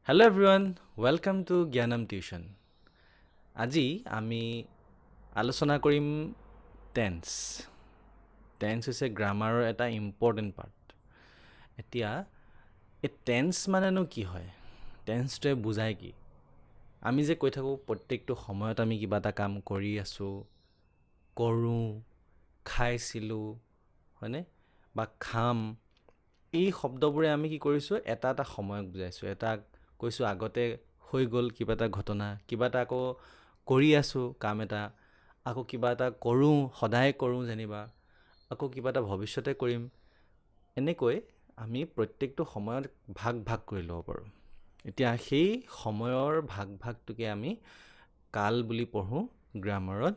Hello everyone, welcome to Gyanam Tuition. আজি আমি আলোচনা কৰিম টেন্স। টেন্স হৈছে গ্ৰামাৰৰ এটা ইম্পৰ্টেণ্ট পাৰ্ট। এতিয়া এই টেন্স মানেনো কি হয়? টেন্সটোৱে বুজায় কি? আমি যে কৈ থাকোঁ প্ৰত্যেকটো সময়ত আমি কিবা এটা কাম কৰি আছোঁ, কৰোঁ, খাইছিলোঁ, হয়নে? বা খাম। এই শব্দবোৰে আমি কি কৰিছোঁ? এটা এটা সময়ক বুজাইছোঁ। এটা কৈছোঁ আগতে হৈ গ'ল কিবা এটা ঘটনা, কিবা এটা আকৌ কৰি আছোঁ কাম এটা, আকৌ কিবা এটা কৰোঁ, সদায় কৰোঁ যেনিবা, আকৌ কিবা এটা ভৱিষ্যতে কৰিম। এনেকৈ আমি প্ৰত্যেকটো সময়ত ভাগ ভাগ কৰি ল'ব পাৰোঁ। এতিয়া সেই সময়ৰ ভাগটোকে আমি কাল বুলি পঢ়োঁ গ্ৰামাৰত,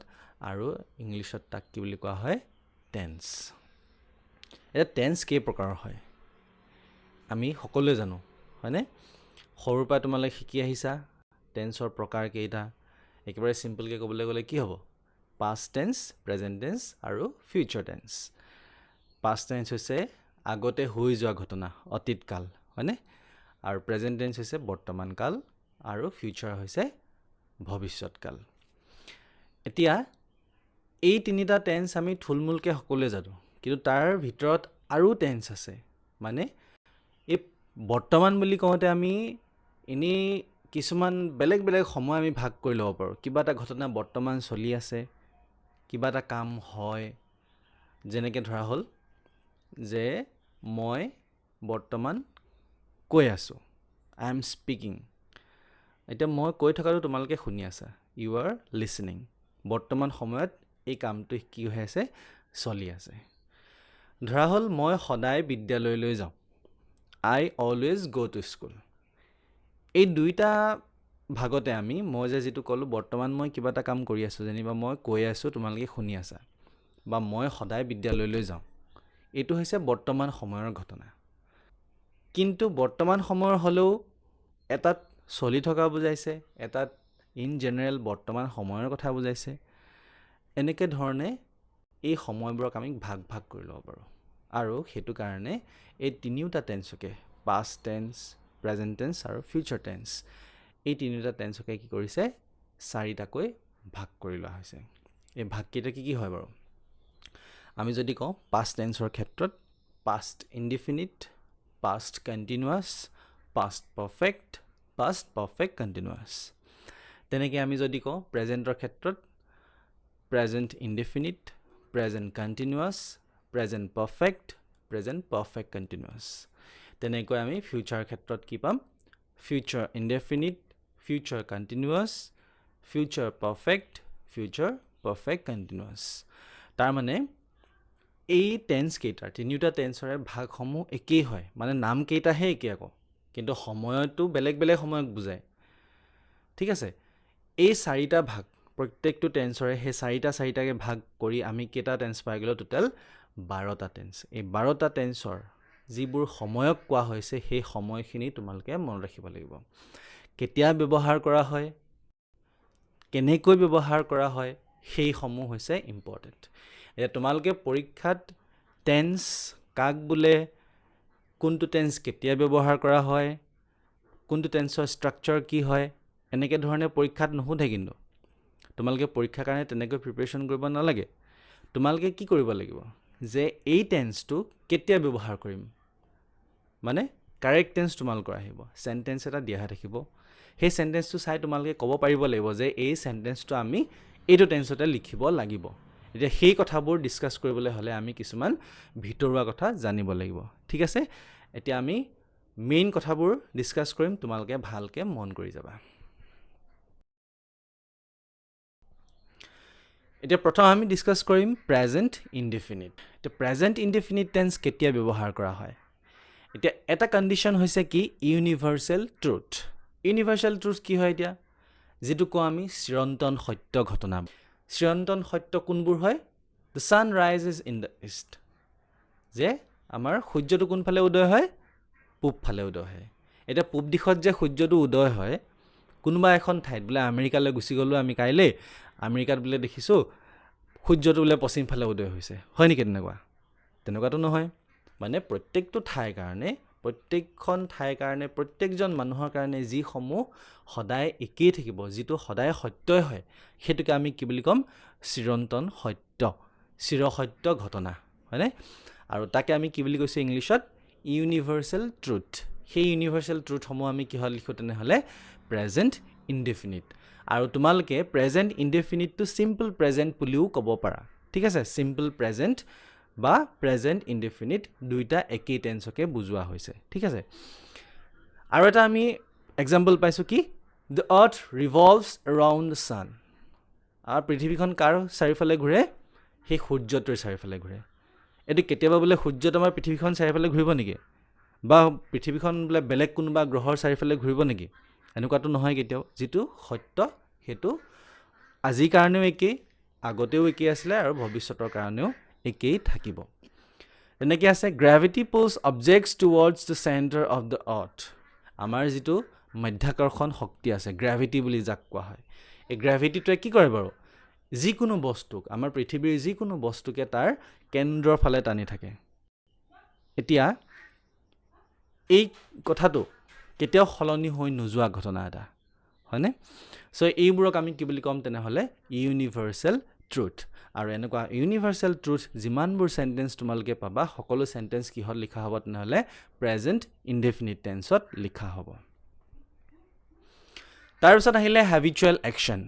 আৰু ইংলিছত তাক কি বুলি কোৱা হয়? টেন্স। এতিয়া টেন্স কেই প্ৰকাৰৰ হয় আমি সকলোৱে জানো, হয়নে? সৰুৰ পৰা তোমালোকে শিকি আহিছা টেন্সৰ প্ৰকাৰ কেইটা। একেবাৰে চিম্পলকৈ ক'বলৈ গ'লে কি হ'ব? পাষ্ট টেন্স, প্ৰেজেণ্ট টেন্স আৰু ফিউচাৰ টেন্স। পাষ্ট টেন্স হৈছে আগতে হৈ যোৱা ঘটনা, অতীত কাল, হয়নে? আৰু প্ৰেজেণ্ট টেন্স হৈছে বৰ্তমান কাল, আৰু ফিউচাৰ হৈছে ভৱিষ্যত কাল। এতিয়া এই তিনিটা টেন্স আমি থুলমূলকৈ সকলোৱে জানো, কিন্তু তাৰ ভিতৰত আৰু টেন্স আছে। মানে এই বৰ্তমান বুলি কওঁতে আমি এনেই কিছুমান বেলেগ বেলেগ সময় আমি ভাগ কৰি ল'ব পাৰোঁ। কিবা এটা ঘটনা বৰ্তমান চলি আছে, কিবা এটা কাম হয়, যেনেকৈ ধৰা হ'ল যে মই বৰ্তমান কৈ আছোঁ, আই এম স্পিকিং। এতিয়া মই কৈ থকাটো তোমালোকে শুনি আছা, ইউ আৰ লিচনিং। বৰ্তমান সময়ত এই কামটো কি হৈ আছে? চলি আছে। ধৰা হ'ল মই সদায় বিদ্যালয়লৈ যাওঁ, আই অলৱেজ গ' টু স্কুল। এই দুইটা ভাগতে মই যে যিটো ক'লোঁ বৰ্তমান মই কিবা এটা কাম কৰি আছোঁ, যেনিবা মই কৈ আছোঁ তোমালোকে শুনি আছা, বা মই সদায় বিদ্যালয়লৈ যাওঁ, এইটো হৈছে বৰ্তমান সময়ৰ ঘটনা। কিন্তু বৰ্তমান সময়ৰ হ'লেও এটাত চলি থকা বুজাইছে, এটাত ইন জেনেৰেল বৰ্তমান সময়ৰ কথা বুজাইছে। এনেকৈ ধৰণে এই সময়বোৰক আমি ভাগ ভাগ কৰি ল'ব পাৰোঁ। আৰু সেইটো কাৰণে এই তিনিওটা টেন্সকে, পাষ্ট টেন্স, প্ৰেজেণ্ট টেন্স আৰু ফিউচাৰ টেন্স, এই তিনিওটা টেন্সকে কি কৰিছে? চাৰিটাকৈ ভাগ কৰি লোৱা হৈছে। এই ভাগকেইটা কি কি হয় বাৰু? আমি যদি কওঁ পাষ্ট টেন্সৰ ক্ষেত্ৰত past indefinite, past continuous, past perfect continuous. তেনেকৈ আমি যদি কওঁ প্ৰেজেণ্টৰ ক্ষেত্ৰত present indefinite, present continuous, present perfect continuous. তেনেকৈ আমি ফিউচাৰ ক্ষেত্ৰত কি পাম? Future indefinite, future continuous, future perfect continuous. তাৰমানে এই টেন্সকেইটাৰ, তিনিওটা টেন্সৰে ভাগসমূহ একেই হয়, মানে নামকেইটাহে একেই আকৌ, কিন্তু সময়তো বেলেগ বেলেগ সময়ক বুজায়। ঠিক আছে? এই চাৰিটা ভাগ, প্ৰত্যেকটো টেন্সৰে সেই চাৰিটাকৈ ভাগ কৰি আমি কেইটা টেন্স পাই গ'লোঁ? টোটেল 12টা টেন্স। এই 12টা টেন্সৰ যিবোৰ সময়ক কোৱা হৈছে, সেই সময়খিনি তোমালোকে মনত ৰাখিব লাগিব। কেতিয়া ব্যৱহাৰ কৰা হয়, কেনেকৈ ব্যৱহাৰ কৰা হয়, সেইসমূহ হৈছে ইম্পৰ্টেণ্ট। এতিয়া তোমালোকে পৰীক্ষাত টেন্স কাক বোলে, কোনটো টেন্স কেতিয়া ব্যৱহাৰ কৰা হয়, কোনটো টেন্সৰ ষ্ট্ৰাকচাৰ কি হয়, এনেকৈ ধৰণে পৰীক্ষাত নুসুধে। কিন্তু তোমালোকে পৰীক্ষাৰ কাৰণে তেনেকৈ প্ৰিপেৰেশ্যন কৰিব নালাগে। তোমালোকে কি কৰিব লাগিব যে এই টেন্সটো কেতিয়া ব্যৱহাৰ কৰিম, মানে কাৰেক্ট টেন্স তোমালোকৰ আহিব, চেণ্টেন্স এটা দিয়াহে থাকিব। সেই চেণ্টেন্সটো চাই তোমালোকে ক'ব পাৰিব লাগিব যে এই চেণ্টেন্সটো আমি এইটো টেন্সতে লিখিব লাগিব। এতিয়া সেই কথাবোৰ ডিছকাছ কৰিবলৈ হ'লে আমি কিছুমান ভিতৰুৱা কথা জানিব লাগিব। ঠিক আছে? এতিয়া আমি মেইন কথাবোৰ ডিছকাছ কৰিম, তোমালোকে ভালকৈ মন কৰি যাবা। এতিয়া প্ৰথম আমি ডিছকাছ কৰিম প্ৰেজেণ্ট ইনডিফিনিট। এতিয়া প্ৰেজেণ্ট ইনডিফিনিট টেন্স কেতিয়া ব্যৱহাৰ কৰা হয়? এতিয়া এটা কণ্ডিশ্যন হৈছে কি? Universal truth. ইউনিভাৰ্চেল ট্ৰুথ কি হয়? এতিয়া যিটো কওঁ আমি চিৰন্তন সত্য ঘটনা। চিৰন্তন সত্য কোনবোৰ হয়? The sun rises in the east, যে আমাৰ সূৰ্যটো কোনফালে উদয় হয়? পূব ফালে উদয় হয়। এতিয়া পূব দিশত যে সূৰ্যটো উদয় হয়, কোনোবা এখন ঠাইত বোলে আমেৰিকালৈ গুচি গ'লোঁ আমি কাইলৈ, আমেৰিকাত বোলে দেখিছোঁ সূৰ্যটো বোলে পশ্চিম ফালে উদয় হৈছে, হয় নেকি? তেনেকুৱাতো নহয়। মানে প্ৰত্যেকটো ঠাইৰ কাৰণে প্ৰত্যেকখন ঠাইৰ কাৰণে প্ৰত্যেকজন মানুহৰ কাৰণে যিসমূহ সদায় একেই থাকিব, যিটো সদায় সত্যই হয়, সেইটোকে আমি কি বুলি ক'ম? চিৰন্তন সত্য, চিৰসত্য ঘটনা, হয়নে? আৰু তাকে আমি কি বুলি কৈছোঁ ইংলিছত? Universal truth. সেই ইউনিভাৰ্চেল ট্ৰুথসমূহ আমি কিহত লিখোঁ তেনেহ'লে? Present indefinite. আৰু তোমালোকে প্ৰেজেণ্ট ইনডেফিনিটটো চিম্পল প্ৰেজেণ্ট বুলিও ক'ব পাৰা, ঠিক আছে? চিম্পল প্ৰেজেণ্ট বা প্ৰেজেণ্ট ইনডেফিনিট দুইটা একেই টেন্সকে বুজোৱা হৈছে, ঠিক আছে? আৰু এটা আমি এক্সাম্পল পাইছোঁ কি? The earth revolves around the sun. আৰু পৃথিৱীখন কাৰ চাৰিওফালে ঘূৰে? সেই সূৰ্যটোৰ চাৰিওফালে ঘূৰে। এইটো কেতিয়াবা বোলে সূৰ্যটো আমাৰ পৃথিৱীখন চাৰিওফালে ঘূৰিব নেকি? বা পৃথিৱীখন বোলে বেলেগ কোনোবা গ্ৰহৰ চাৰিওফালে ঘূৰিব নেকি? এনেকুৱাতো নহয় কেতিয়াও। যিটো সত্য সেইটো আজিৰ কাৰণেও একেই, আগতেও একেই আছিলে আৰু ভৱিষ্যতৰ কাৰণেও একেই থাকিব। তেনেকৈ আছে gravity pulls objects towards the centre of the earth. আমাৰ যিটো মাধ্যাকৰ্ষণ শক্তি আছে, গ্ৰেভিটি বুলি যাক কোৱা হয়, এই গ্ৰেভিটিটোৱে কি কৰে বাৰু? যিকোনো বস্তুক, আমাৰ পৃথিৱীৰ যিকোনো বস্তুকে তাৰ কেন্দ্ৰৰ ফালে টানি থাকে। এতিয়া এই কথাটো কেতিয়াও সলনি হৈ নোযোৱা ঘটনা এটা, হয়নে? চ' এইবোৰক আমি কি বুলি ক'ম তেনেহ'লে? Universal truth. আৰু এনেকুৱা ইউনিভাৰ্চেল ট্ৰুথ যিমানবোৰ চেণ্টেন্স তোমালোকে পাবা, সকলো চেণ্টেন্স কিহত লিখা হ'ব তেনেহ'লে? প্ৰেজেণ্ট ইনডেফিনিট টেন্সত লিখা হ'ব। তাৰপিছত আহিলে হেবিচুৱেল একশ্যন।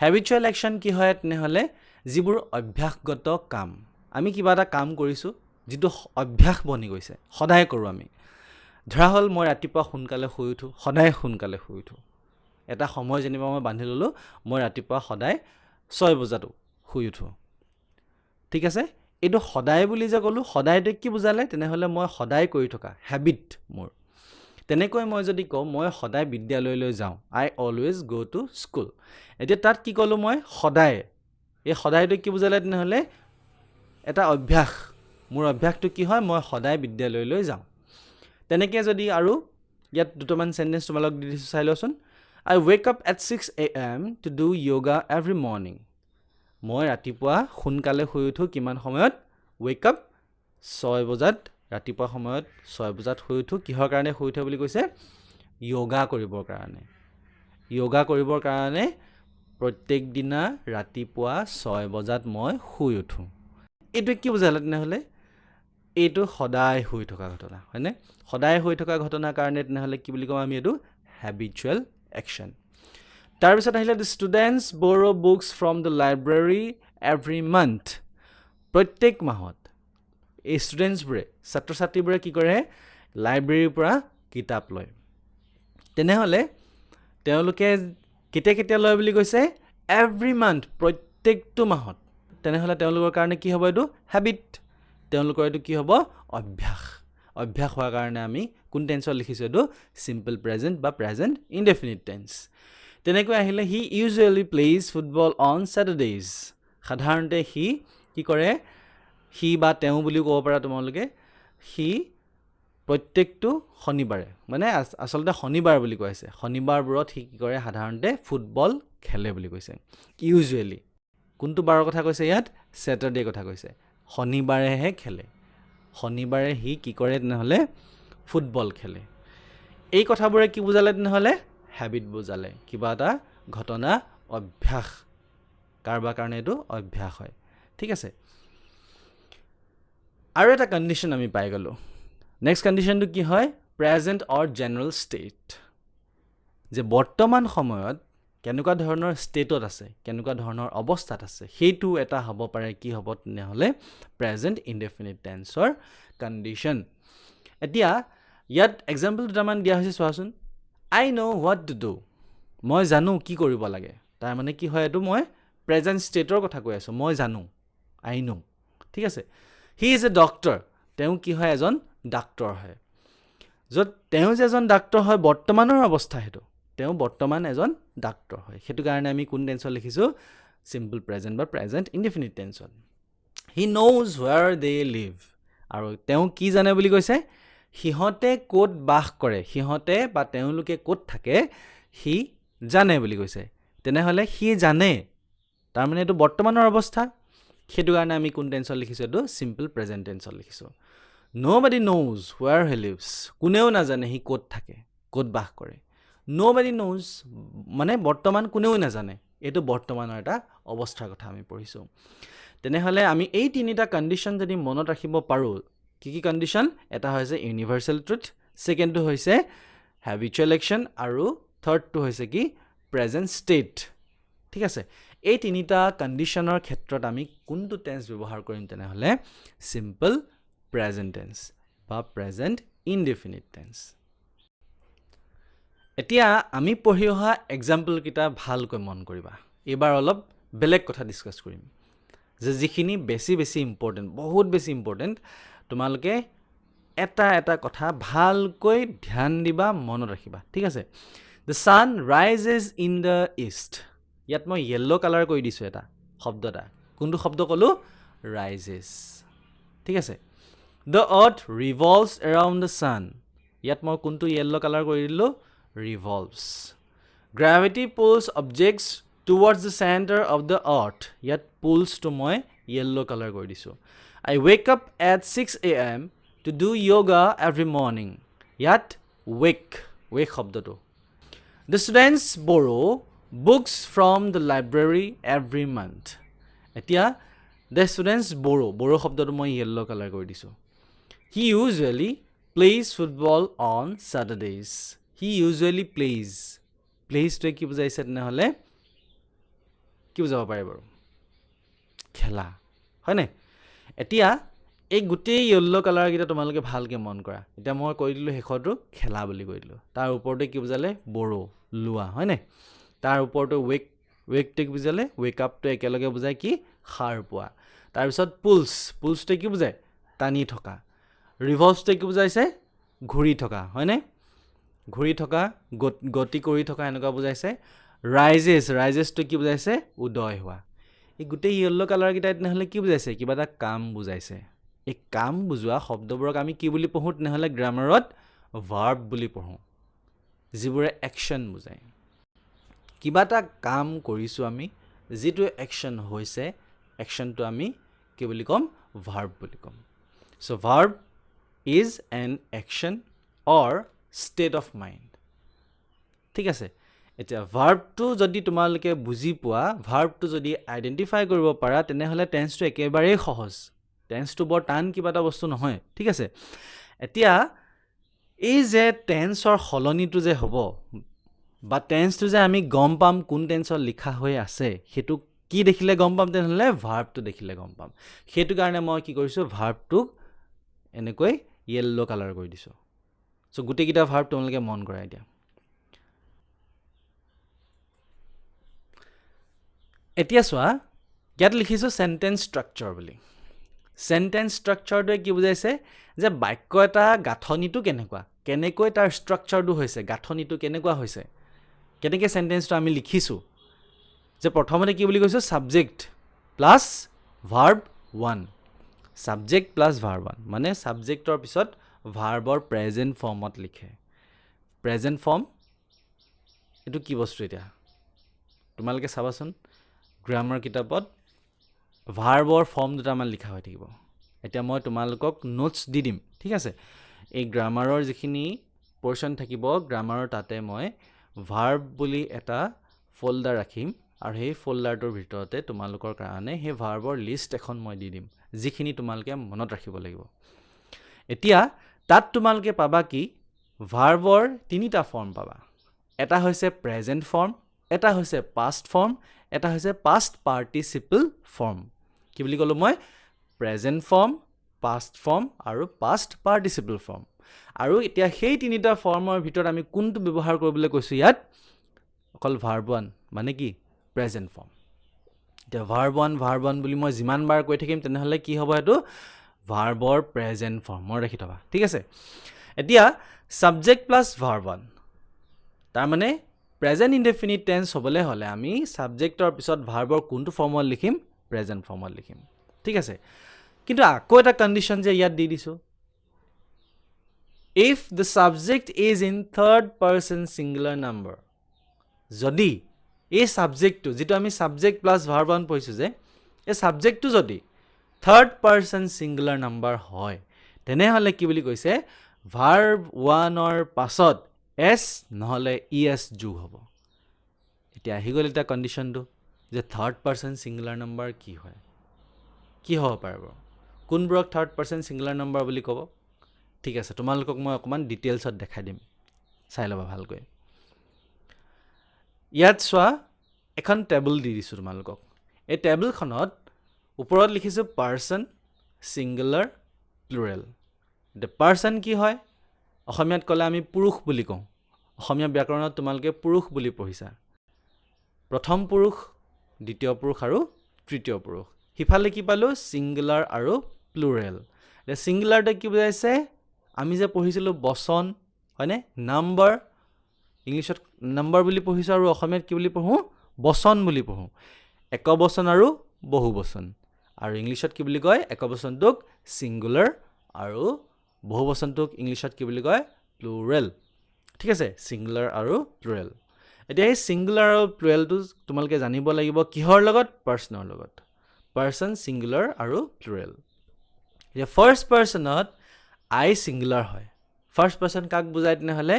হেবিচুৱেল একশ্যন কি হয় তেনেহ'লে? যিবোৰ অভ্যাসগত কাম। আমি কিবা এটা কাম কৰিছোঁ যিটো অভ্যাস বনি গৈছে, সদায় কৰোঁ আমি। ধৰা হ'ল মই ৰাতিপুৱা সোনকালে শুই উঠোঁ, সদায় সোনকালে শুই উঠোঁ। এটা সময় যেনিবা মই বান্ধি ল'লোঁ, মই ৰাতিপুৱা সদায় 6 বজাত শুই উঠোঁ, ঠিক আছে? এইটো সদায় বুলি যে ক'লোঁ, সদায়টো কি বুজালে? তেনেহ'লে মই সদায় কৰি থকা হেবিট মোৰ। তেনেকৈ মই যদি কওঁ মই সদায় বিদ্যালয়লৈ যাওঁ, আই অলৱেজ গ' টু স্কুল। এতিয়া তাত কি ক'লোঁ মই? সদায়। এই সদায়টো কি বুজালে তেনেহ'লে? এটা অভ্যাস। মোৰ অভ্যাসটো কি হয়? মই সদায় বিদ্যালয়লৈ যাওঁ। তেনেকৈ যদি আৰু ইয়াত দুটামান চেণ্টেন্স তোমালোক দি দিছোঁ, চাই লওঁচোন। I wake up at 6 AM to do yoga every morning. মই ৰাতিপুৱা সোনকালে শুই উঠোঁ কিমান সময়ত? ৱেক আপ 6 বজাত, ৰাতিপুৱা সময়ত 6 বজাত শুই উঠোঁ। কিহৰ কাৰণে শুই উঠে বুলি কৈছে? য়োগা কৰিবৰ কাৰণে। য়োগা কৰিবৰ কাৰণে প্ৰত্যেক দিনা ৰাতিপুৱা 6 বজাত মই শুই উঠোঁ। এইটো কি বুজালে তেনেহ'লে? এইটো সদায় হৈ থকা ঘটনা, হয়নে? সদায় হৈ থকা ঘটনাৰ কাৰণে তেনেহ'লে কি বুলি ক'ম আমি? এইটো হেবিচুৱেল একশ্যন। তাৰপিছত আহিলে the students bore' books from the library every month. প্ৰত্যেক মাহত এই ষ্টুডেণ্টছবোৰে, ছাত্ৰ ছাত্ৰীবোৰে কি কৰে? লাইব্ৰেৰীৰ পৰা কিতাপ লয়। তেনেহ'লে তেওঁলোকে কেতিয়া কেতিয়া লয় বুলি কৈছে? এভৰি মান্থ, প্ৰত্যেকটো মাহত। তেনেহ'লে তেওঁলোকৰ কাৰণে কি হ'ব? এইটো হেবিট। তেওঁলোকৰ এইটো কি হ'ব? অভ্যাস। অভ্যাস হোৱাৰ কাৰণে আমি কোন টেন্সত লিখিছোঁ? এইটো চিম্পল প্ৰেজেণ্ট বা প্ৰেজেণ্ট ইনডেফিনিট টেন্স। তেনেকৈ আহিলে হি ইউজুৱেলি প্লেইজ ফুটবল অন ছেটাৰডেজ। সাধাৰণতে সি কি কৰে? সি বা তেওঁ বুলিও ক'ব পাৰা তোমালোকে। সি প্ৰত্যেকটো শনিবাৰে, মানে আচলতে শনিবাৰ বুলি কৈ আছে, শনিবাৰবোৰত সি কি কৰে? সাধাৰণতে ফুটবল খেলে বুলি কৈছে। ইউজুৱেলি কোনটো বাৰৰ কথা কৈছে ইয়াত? ছেটাৰডে কথা কৈছে। শনিবাৰেহে খেলে। শনিবাৰে সি কি কৰে তেনেহ'লে? ফুটবল খেলে। এই কথাবোৰে কি বুজালে তেনেহ'লে? হেবিট বুজালে। কিবা এটা ঘটনা, অভ্যাস। কাৰোবাৰ কাৰণে এইটো অভ্যাস হয়, ঠিক আছে? আৰু এটা কণ্ডিশ্যন আমি পাই গ'লোঁ। নেক্সট কণ্ডিশ্যনটো কি হয়? প্ৰেজেণ্ট অৰ জেনেৰেল ষ্টেট। যে বৰ্তমান সময়ত কেনেকুৱা ধৰণৰ ষ্টেটত আছে, কেনেকুৱা ধৰণৰ অৱস্থাত আছে, সেইটো এটা হ'ব পাৰে কি হ'ব তেনেহ'লে? প্ৰেজেণ্ট ইনডেফিনিট টেন্সৰ কণ্ডিশ্যন। এতিয়া ইয়াত এক্সাম্পল দুটামান দিয়া হৈছে, চোৱাচোন। I know' what to do. মই জানো কি কৰিব লাগে। তাৰমানে কি হয়? এইটো মই প্ৰেজেণ্ট ষ্টেটৰ কথা কৈ আছোঁ। মই জানো, আই ন', ঠিক আছে? He is a doctor. তেওঁ কি হয়? এজন ডাক্তৰ হয়। য'ত তেওঁ যে এজন ডাক্তৰ হয়, বৰ্তমানৰ অৱস্থা সেইটো। তেওঁ বৰ্তমান এজন ডাক্তৰ হয়। সেইটো কাৰণে আমি কোন টেন্সত লিখিছোঁ? চিম্পল প্ৰেজেণ্ট বা প্ৰেজেণ্ট ইনডেফিনিট টেন্সত। He knows where they live. আৰু তেওঁ কি জানে বুলি কৈছে? সিহঁতে ক'ত বাস কৰে, সিহঁতে বা তেওঁলোকে ক'ত থাকে, সি জানে বুলি কৈছে। তেনেহ'লে সি জানে, তাৰমানে এইটো বৰ্তমানৰ অৱস্থা। সেইটো কাৰণে আমি কোন টেন্সত লিখিছোঁ? এইটো চিম্পল প্ৰেজেণ্ট টেন্সত লিখিছোঁ। nobody knows where he lives কোনেও নাজানে সি ক'ত থাকে ক'ত বাস কৰে nobody knows মানে বৰ্তমান কোনেও নাজানে এটো বৰ্তমানৰ এটা অৱস্থাৰ কথা আমি পঢ়িছো তেনেহলে আমি এই তিনিটা কন্ডিশন যদি মনত ৰাখিব পাৰো কি কন্ডিশন এটা হৈছে ইউনিভাৰ্সাল ট্ৰুথ সেকেন্ডটো হৈছে habitual action আৰু থাৰ্ডটো হৈছে কি প্ৰেজেন্ট ষ্টেট ঠিক আছে এই তিনিটা কন্ডিশনৰ ক্ষেত্ৰত আমি কোনটো টেন্স ব্যৱহাৰ কৰিম তেনেহলে সিম্পল প্ৰেজেন্ট টেন্স বা প্ৰেজেন্ট ইনডেফিনিট টেন্স এতিয়া আমি পঢ়ি অহা এক্সাম্পল কিটা ভালকৈ মন কৰিবা এবাৰ অলপ বেলেগ কথা ডিসকাস কৰিম যে যিখিনি বেছি ইম্পৰ্টেন্ট বহুত বেছি ইম্পৰ্টেন্ট তোমালোকে এটা কথা ভালকৈ ধ্যান দিবা মনত ৰাখিবা ঠিক আছে the sun rises in the east ইয়াত মই yellow color কৈ দিছো এটা শব্দটা কোনটো শব্দ কলো rises ঠিক আছে the earth revolves around the sun ইয়াত মই কোনটো yellow color কৈ দিলো revolves gravity pulls objects towards the center of the earth yet pulls to moi yellow color koi disu I wake up at 6 a.m. to do yoga every morning yet wake shabda to the students borrow books from the library every month etia the students borrow shabda to moi yellow color koi disu he usually plays football on Saturdays he usually plays to কি বুজাইছে নহলে কি বুজাব পাৰে বাৰু খেলা হয় নাই এতিয়া এই গুটেই yellow কালাৰ গিটা তোমালোকে ভালকে মন কৰা এটা মই কৈ দিলো হেখৰটো খেলা বুলি কৈ দিলো তাৰ ওপৰতে কি বুজালে বড়ো লুৱা হয় নাই তাৰ ওপৰতে wake তে কি বুজালে wake up টো একেলগে বুজায় কি খাৰ পোৱা তাৰ পিছত pulse তে কি বুজায় টানি থকা revolves তে কি বুজাইছে ঘূৰি থকা হয় নাই ঘূৰি থকা গতি কৰি থকা এনেকুৱা বুজাইছে rises to কি বুজাইছে উদয় হোৱা এই গুটেই yellow কালাৰ গিটা নহলে কি বুজাইছে কিবা এটা কাম বুজাইছে এই কাম বুজোৱা শব্দবোৰক আমি কি বুলি পঢ়ো নহলে গ্ৰামাৰত verb বুলি পঢ়ো যিবোৰে অ্যাকশন বুজায় কিবা এটা কাম কৰিছো আমি যেটো অ্যাকশন হৈছে অ্যাকশনটো আমি কি বুলি কম verb বুলি কম so verb is an action or state of mind ঠিক আছে এটা verb টো যদি তোমালকে বুজি পোৱা verb টো যদি আইডেন্টিফাই কৰিব পাৰা তেনেহলে টেন্স টো একেবাৰে সহজ টেন্স টো বৰ টান কিবা এটা বস্তু নহয় ঠিক আছে এতিয়া এই যে টেন্সৰ হলনিটো যে হ'ব বা টেন্সটো যে আমি গম পাম কোন টেন্সৰ লিখা হৈ আছে হেতু কি দেখিলে গম পাম তেনেহলে verb টো দেখিলে গম পাম হেতু কাৰণে মই কি কৰিছো verb টো এনেকৈ yellow color কৰি দিছো সো গুটে কিটা verb তোমালকে মন কৰাই দিয়া এতিয়া সোৱা ইয়াত লিখিছো সেন্টেন্স স্ট্ৰাকচাৰ বুলি সেন্টেন্স স্ট্ৰাকচাৰটো কি বুজাইছে যে বাক্য এটা গাঁথনিটো কেনেকৈ তাৰ স্ট্ৰাকচাৰটো হৈছে গাঁথনিটো কেনেকুৱা হৈছে কেনেকৈ সেন্টেন্সটো আমি লিখিছো যে প্ৰথমতে কি বুলি কৈছো subject plus verb 1 subject plus verb 1 মানে সাবজেক্টৰ পিছত ভাৰ্বৰ প্ৰেজেন্ট ফৰ্মত লিখে প্ৰেজেন্ট ফৰ্ম এটো কি বস্তু এটা তোমালকে চাবাচোন গ্ৰামাৰ কিতাপত ভাৰ্বৰ ফৰ্ম দুটা মান লিখা হৈ থাকিব এতিয়া মই তোমালোকক নোটস দি দিম ঠিক আছে এই গ্ৰামাৰৰ যিখিনি পোৰশন থাকিব গ্ৰামাৰৰ তাতে মই ভাৰ্ব বুলি এটা ফোল্ডাৰ ৰাখিম আৰু সেই ফোল্ডাৰটোৰ ভিতৰতে তোমালোকৰ কাৰণে সেই ভাৰ্বৰ লিষ্ট এখন মই দি দিম যিখিনি তোমালকে মনত ৰাখিব লাগিব এতিয়া তাত তোমালকে পাবা কি ভাৰ্বৰ তিনিটা ফৰ্ম পাবা এটা হৈছে প্ৰেজেন্ট ফৰ্ম এটা হৈছে পাষ্ট ফৰ্ম এটা হৈছে পাষ্ট পাৰ্টিসিপল ফৰ্ম কি বুলি কলো মই প্ৰেজেন্ট ফৰ্ম পাষ্ট ফৰ্ম আৰু পাষ্ট পাৰ্টিসিপল ফৰ্ম আৰু এতিয়া সেই তিনিটা ফৰ্মৰ ভিতৰত আমি কোনটো ব্যৱহাৰ কৰিবলৈ কৈছো ইয়াত অকল ভাৰ্ব 1 মানে কি প্ৰেজেন্ট ফৰ্ম এতিয়া ভাৰ্ব 1 বুলি মই যিমান বাৰ কৈ থাকিম তেনেহলে কি হ'ব এটো ভাৰ্বৰ প্ৰেজেন্ট ফৰ্ম মই ৰাখি থবা ঠিক আছে এতিয়া সাবজেক্ট প্লাস ভাৰ্ব 1 তাৰ মানে প্ৰেজেন্ট ইনডেফিনিট টেন্স হ'বলে হলে আমি সাবজেক্টৰ পিছত ভাৰ্বৰ কোনটো ফৰ্মত লিখিম প্ৰেজেন্ট ফৰ্মত লিখিম ঠিক আছে কিন্তু আকৌ এটা কন্ডিশন যে ইয়াত দি দিছো if the subject is in third person singular number যদি এই সাবজেক্টটো যেটো আমি সাবজেক্ট প্লাস ভার্ব 1 পঢ়িছো যে এই সাবজেক্টটো যদি third person singular number হয় তেনেহ'লে কি বুলি কৈছে ভাৰ্ব ওৱানৰ পাছত এছ নহ'লে ই এছ যোগ হ'ব এতিয়া আহি গ'ল এতিয়া কণ্ডিশ্যনটো যে থাৰ্ড পাৰ্চন ছিংগুলাৰ নাম্বাৰ কি হয় কি হ'ব পাৰিব কোনবোৰক থাৰ্ড পাৰ্চন ছিংগুলাৰ নাম্বাৰ বুলি ক'ব ঠিক আছে তোমালোকক মই অকণমান ডিটেইলছত দেখাই দিম চাই ল'বা ভালকৈ ইয়াত চোৱা এখন টেবুল দি দিছোঁ তোমালোকক এই টেবুলখনত ওপৰত লিখিছোঁ পাৰ্চন ছিংগুলাৰ প্লুৰেল এতিয়া পাৰ্চন কি হয় অসমীয়াত ক'লে আমি পুৰুষ বুলি কওঁ অসমীয়া ব্যাকৰণত তোমালোকে পুৰুষ বুলি পঢ়িছা প্ৰথম পুৰুষ দ্বিতীয় পুৰুষ আৰু তৃতীয় পুৰুষ সিফালে কি পালোঁ ছিংগুলাৰ আৰু প্লুৰেল এতিয়া ছিংগুলাৰটো কি বুজাইছে আমি যে পঢ়িছিলোঁ বচন হয়নে নাম্বাৰ ইংলিছত নাম্বাৰ বুলি পঢ়িছোঁ আৰু অসমীয়াত কি বুলি পঢ়োঁ বচন বুলি পঢ়োঁ একবচন আৰু বহুবচন আৰু ইংলিছত কি বুলি কয় একবচনটোক ছিংগুলাৰ আৰু বহুবচনটোক ইংলিছত কি বুলি কয় প্লুৰেল ঠিক আছে ছিংগুলাৰ আৰু প্লুৰেল এতিয়া এই ছিংগুলাৰ আৰু প্লুৰেলটো তোমালোকে জানিব লাগিব কিহৰ লগত পাৰ্চনৰ লগত পাৰ্চন ছিংগুলাৰ আৰু প্লুৰেল এতিয়া ফাৰ্ষ্ট পাৰ্চনত আই ছিংগুলাৰ হয় ফাৰ্ষ্ট পাৰ্চন কাক বুজায় তেনেহ'লে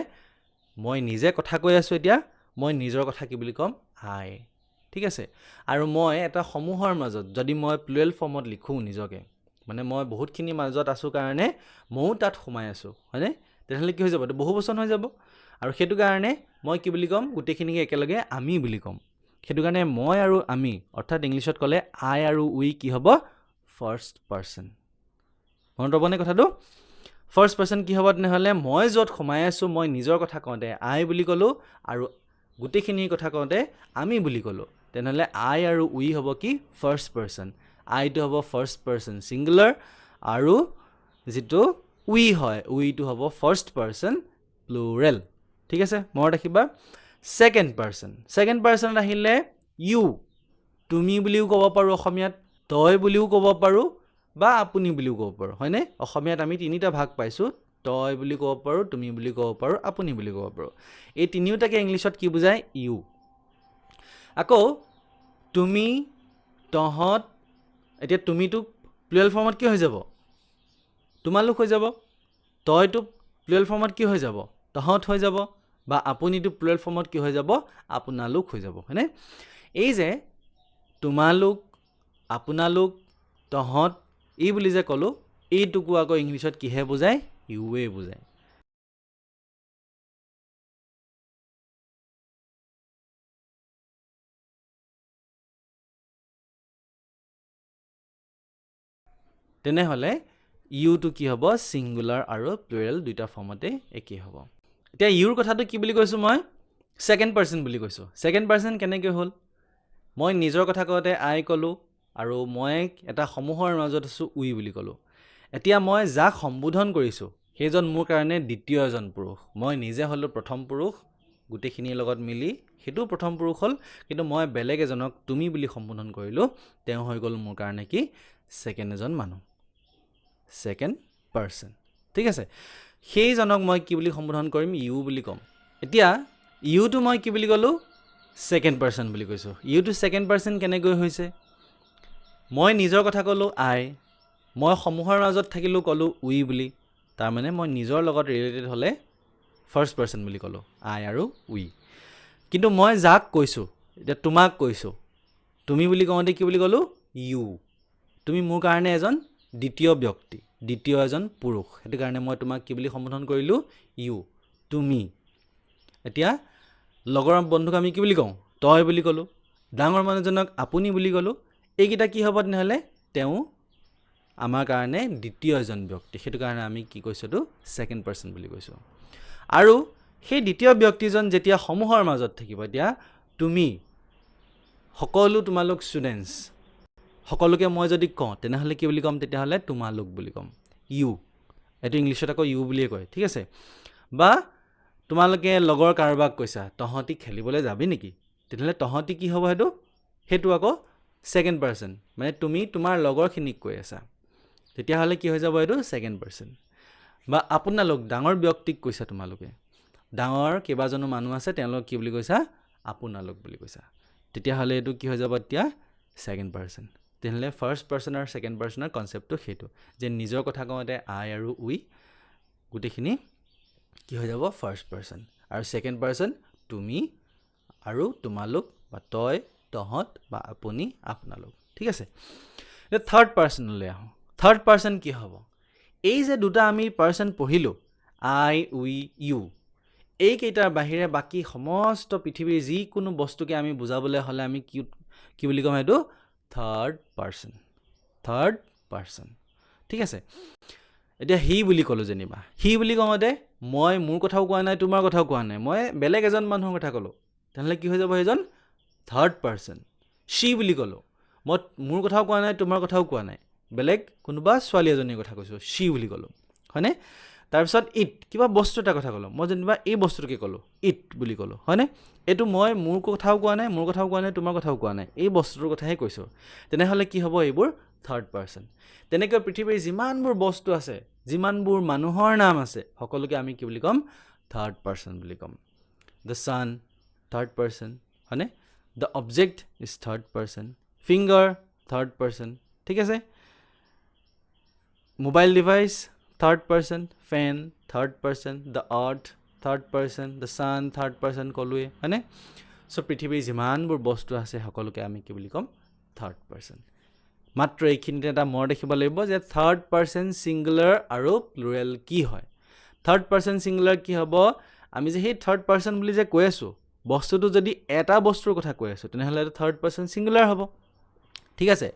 মই নিজে কথা কৈ আছোঁ এতিয়া মই নিজৰ কথা কি বুলি ক'ম আই ঠিক আছে আৰু মই এটা সমূহৰ মাজত যদি মই প্লুৰেল ফৰ্মত লিখোঁ নিজকে মানে মই বহুতখিনি মাজত আছোঁ কাৰণে ময়ো তাত সোমাই আছোঁ হয়নে তেনেহ'লে কি হৈ যাব এইটো বহুবচন হৈ যাব আৰু সেইটো কাৰণে মই কি বুলি ক'ম গোটেইখিনিকে একেলগে আমি বুলি ক'ম সেইটো কাৰণে মই আৰু আমি অৰ্থাৎ ইংলিছত ক'লে আই আৰু উই কি হ'ব ফাৰ্ষ্ট পাৰ্চন মনত ৰ'বনে কথাটো ফাৰ্ষ্ট পাৰ্চন কি হ'ব তেনেহ'লে মই য'ত সোমাই আছোঁ মই নিজৰ কথা কওঁতে আই বুলি ক'লোঁ আৰু গোটেইখিনিৰ কথা কওঁতে আমি বুলি ক'লোঁ তেনেহ'লে আই আৰু উই হ'ব কি ফাৰ্ষ্ট পাৰ্চন আইটো হ'ব ফাৰ্ষ্ট পাৰ্চন ছিংগুলাৰ আৰু যিটো উই হয় উইটো হ'ব ফাৰ্ষ্ট পাৰ্চন প্লুৰেল ঠিক আছে মনত ৰাখিবা ছেকেণ্ড পাৰ্চনত আহিলে ইউ তুমি বুলিও ক'ব পাৰোঁ অসমীয়াত তই বুলিও ক'ব পাৰোঁ বা আপুনি বুলিও ক'ব পাৰোঁ হয়নে অসমীয়াত আমি তিনিটা ভাগ পাইছোঁ তই বুলি ক'ব পাৰোঁ তুমি বুলি ক'ব পাৰোঁ আপুনি বুলি ক'ব পাৰোঁ এই তিনিওটাকে ইংলিছত কি বুজায় ইউ আকৌ তুমি তহঁত এতিয়া তুমিতো প্লুৰেল ফৰ্মত কি হৈ যাব তোমালোক হৈ যাব তইতো প্লুৰেল ফৰ্মত কি হৈ যাব তহঁত হৈ যাব বা আপুনিতো প্লুৰেল ফৰ্মত কি হৈ যাব আপোনালোক হৈ যাব হয়নে এই যে তোমালোক আপোনালোক তহঁত এই বুলি যে ক'লোঁ এইটোকো আকৌ ইংলিছত কিহে বুজায় ইউৱে বুজায় তেনেহ'লে ইউটো কি হ'ব ছিংগুলাৰ আৰু প্লুৰেল দুইটা ফৰ্মতে একেই হ'ব এতিয়া ইউৰ কথাটো কি বুলি কৈছোঁ মই ছেকেণ্ড পাৰ্চন বুলি কৈছোঁ ছেকেণ্ড পাৰ্চন কেনেকৈ হ'ল মই নিজৰ কথা কওঁতে আই ক'লোঁ আৰু মই এটা সমূহৰ মাজত আছোঁ উই বুলি ক'লোঁ এতিয়া মই যাক সম্বোধন কৰিছোঁ সেইজন মোৰ কাৰণে দ্বিতীয় এজন পুৰুষ মই নিজে হ'লোঁ প্ৰথম পুৰুষ গোটেইখিনিৰ লগত মিলি সেইটো প্ৰথম পুৰুষ হ'ল কিন্তু মই বেলেগ এজনক তুমি বুলি সম্বোধন কৰিলোঁ তেওঁ হৈ গ'ল মোৰ কাৰণে কি ছেকেণ্ড এজন মানুহ ছেকেণ্ড পাৰ্চন ঠিক আছে সেইজনক মই কি বুলি সম্বোধন কৰিম ইউ বুলি ক'ম এতিয়া ইউটো মই কি বুলি ক'লোঁ ছেকেণ্ড পাৰ্চন বুলি কৈছোঁ ইউটো ছেকেণ্ড পাৰ্চন কেনেকৈ হৈছে মই নিজৰ কথা ক'লোঁ আই মই সমূহৰ মাজত থাকিলোঁ ক'লোঁ উই বুলি তাৰমানে মই নিজৰ লগত ৰিলেটেড হ'লে ফাৰ্ষ্ট পাৰ্চন বুলি ক'লোঁ আই আৰু উই কিন্তু মই যাক কৈছোঁ এতিয়া তোমাক কৈছোঁ তুমি বুলি কওঁতে কি বুলি ক'লোঁ ইউ তুমি মোৰ কাৰণে এজন দ্বিতীয় ব্যক্তি দ্বিতীয় এজন পুৰুষ সেইটো কাৰণে মই তোমাক কি বুলি সম্বোধন কৰিলোঁ ইউ তুমি এতিয়া লগৰ বন্ধুক আমি কি বুলি কওঁ তই বুলি ক'লোঁ ডাঙৰ মানুহজনক আপুনি বুলি ক'লোঁ এইকেইটা কি হ'ব তেনেহ'লে তেওঁ আমাৰ কাৰণে দ্বিতীয় এজন ব্যক্তি সেইটো কাৰণে আমি কি কৈছোঁ এইটো ছেকেণ্ড পাৰ্চন বুলি কৈছোঁ আৰু সেই দ্বিতীয় ব্যক্তিজন যেতিয়া সমূহৰ মাজত থাকিব এতিয়া তুমি সকলো তোমালোক ষ্টুডেণ্টছ সকলোকে মই যদি কওঁ তেনেহ'লে কি বুলি ক'ম তেতিয়াহ'লে তোমালোক বুলি ক'ম ইউ এইটো ইংলিছত আকৌ ইউ বুলিয়ে কয় ঠিক আছে বা তোমালোকে লগৰ কাৰোবাক কৈছা তহঁতি খেলিবলৈ যাবি নেকি তেতিয়াহ'লে তহঁতি কি হ'ব সেইটো আকৌ ছেকেণ্ড পাৰ্চন মানে তুমি তোমাৰ লগৰখিনিক কৈ আছা তেতিয়াহ'লে কি হৈ যাব এইটো ছেকেণ্ড পাৰ্চন বা আপোনালোক ডাঙৰ ব্যক্তিক কৈছা তোমালোকে ডাঙৰ কেইবাজনো মানুহ আছে তেওঁলোকক কি বুলি কৈছা আপোনালোক বুলি কৈছা তেতিয়াহ'লে এইটো কি হৈ যাব এতিয়া ছেকেণ্ড পাৰ্চন তেনেহ'লে ফাৰ্ষ্ট পাৰ্চন আৰু ছেকেণ্ড পাৰ্চনৰ কনচেপ্টটো সেইটো যে নিজৰ কথা কওঁতে আই আৰু উই গোটেইখিনি কি হৈ যাব ফাৰ্ষ্ট পাৰ্চন আৰু ছেকেণ্ড পাৰ্চন তুমি আৰু তোমালোক বা তই তহঁত বা আপুনি আপোনালোক ঠিক আছে এতিয়া থাৰ্ড পাৰ্চনলৈ আহোঁ থাৰ্ড পাৰ্চন কি হ'ব এই যে দুটা আমি পাৰ্চন পঢ়িলোঁ আই উই ইউ এইকেইটাৰ বাহিৰে বাকী সমস্ত পৃথিৱীৰ যিকোনো বস্তুকে আমি বুজাবলৈ হ'লে আমি কি বুলি ক'ম এইটো থাৰ্ড পাৰ্চন ঠিক আছে এতিয়া হি বুলি ক'লোঁ যেনিবা হি বুলি কওঁতে মই মোৰ কথাও কোৱা নাই তোমাৰ কথাও কোৱা নাই মই বেলেগ এজন মানুহৰ কথা ক'লোঁ তেনেহ'লে কি হৈ যাব সেইজন থাৰ্ড পাৰ্চন শ্বি বুলি ক'লোঁ মই মোৰ কথাও কোৱা নাই তোমাৰ কথাও কোৱা নাই বেলেগ কোনোবা ছোৱালী এজনীৰ কথা কৈছোঁ শ্বি বুলি ক'লোঁ হয়নে তাৰপিছত ইট কিবা বস্তু এটা কথা ক'লোঁ মই যেনিবা এই বস্তুটোকে ক'লোঁ ইট বুলি ক'লোঁ হয়নে এইটো মই মোৰ কথাও কোৱা নাই তোমাৰ কথাও কোৱা নাই এই বস্তুটোৰ কথাহে কৈছোঁ তেনেহ'লে কি হ'ব এইবোৰ থাৰ্ড পাৰ্চন তেনেকৈ পৃথিৱীৰ যিমানবোৰ বস্তু আছে যিমানবোৰ মানুহৰ নাম আছে সকলোকে আমি কি বুলি ক'ম থাৰ্ড পাৰ্চন বুলি ক'ম দ্য ছান থাৰ্ড পাৰ্চন হয়নে the object is third person finger third person ঠিক আছে mobile device third person fan third person the earth third person the sun third person ক'লোৱে হয়নে চ' পৃথিৱীৰ যিমানবোৰ বস্তু আছে সকলোকে আমি কি বুলি ক'ম থাৰ্ড পাৰ্চন মাত্ৰ এইখিনিতে এটা মৰ দেখিব লাগিব যে থাৰ্ড পাৰ্চন ছিংগুলাৰ আৰু প্লুৰেল কি হয় থাৰ্ড পাৰ্চন ছিংগুলাৰ কি হ'ব আমি যে সেই থাৰ্ড পাৰ্চন বুলি যে কৈ আছোঁ বস্তুটো যদি এটা বস্তুৰ কথা কৈ আছোঁ তেনেহ'লে এইটো থাৰ্ড পাৰ্চন ছিংগুলাৰ হ'ব ঠিক আছে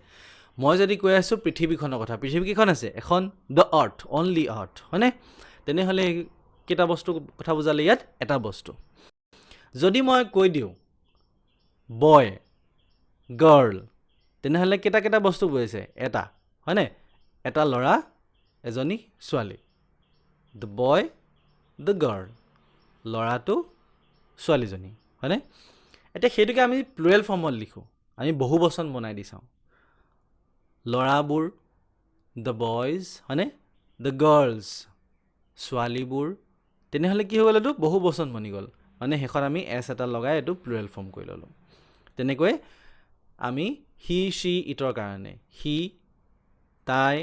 মই যদি কৈ আছোঁ পৃথিৱীখনৰ কথা পৃথিৱী কেইখন আছে এখন দ্য আৰ্থ অনলি আৰ্থ হয়নে তেনেহ'লে কেইটা বস্তু কথা বুজালে ইয়াত এটা বস্তু যদি মই কৈ দিওঁ বয় গাৰ্ল তেনেহ'লে কেইটা বস্তু বুজাইছে এটা হয়নে এটা ল'ৰা এজনী ছোৱালী দ্য বয় দ্য গাৰ্ল ল'ৰাটো ছোৱালীজনী হয়নে এতিয়া সেইটোকে আমি প্লুৰেল ফৰ্মত লিখোঁ আমি বহু বচন বনাই দি চাওঁ ল'ৰাবোৰ দ্য বয়জ হয়নে দ্য গাৰ্লছ ছোৱালীবোৰ তেনেহ'লে কি হৈ গ'ল এইটো বহু বচন বনি গ'ল মানে শেষত আমি এছ এটা লগাই এইটো প্লুৰেল ফৰ্ম কৰি ল'লোঁ তেনেকৈ আমি হি শ্বি ইটৰ কাৰণে হি তাই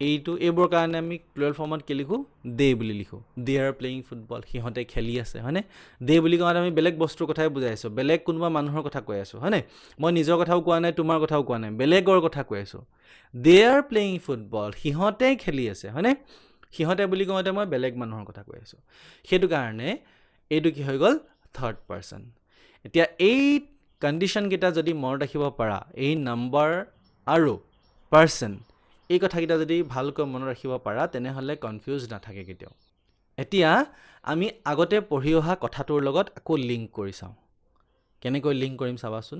এইটো এইবোৰৰ কাৰণে আমি প্লুৰেল ফৰ্মত কি লিখোঁ দে বুলি লিখোঁ দে আৰ প্লেয়িং ফুটবল সিহঁতে খেলি আছে হয়নে দে বুলি কওঁতে আমি বেলেগ বস্তুৰ কথাই বুজাই আছোঁ বেলেগ কোনোবা মানুহৰ কথা কৈ আছোঁ হয়নে মই নিজৰ কথাও কোৱা নাই তোমাৰ কথাও কোৱা নাই বেলেগৰ কথা কৈ আছোঁ দে আৰ প্লেয়িং ফুটবল সিহঁতে খেলি আছে হয়নে সিহঁতে বুলি কওঁতে মই বেলেগ মানুহৰ কথা কৈ আছোঁ সেইটো কাৰণে এইটো কি হৈ গ'ল থাৰ্ড পাৰ্চন এতিয়া এই কণ্ডিশ্যনকেইটা যদি মনত ৰাখিব পাৰা এই নাম্বাৰ আৰু পাৰ্চন এই কথাকেইটা যদি ভালকৈ মনত ৰাখিব পাৰা তেনেহ'লে কনফিউজ নাথাকে কেতিয়াও এতিয়া আমি আগতে পঢ়ি অহা কথাটোৰ লগত আকৌ লিংক কৰি চাওঁ কেনেকৈ লিংক কৰিম চাবাচোন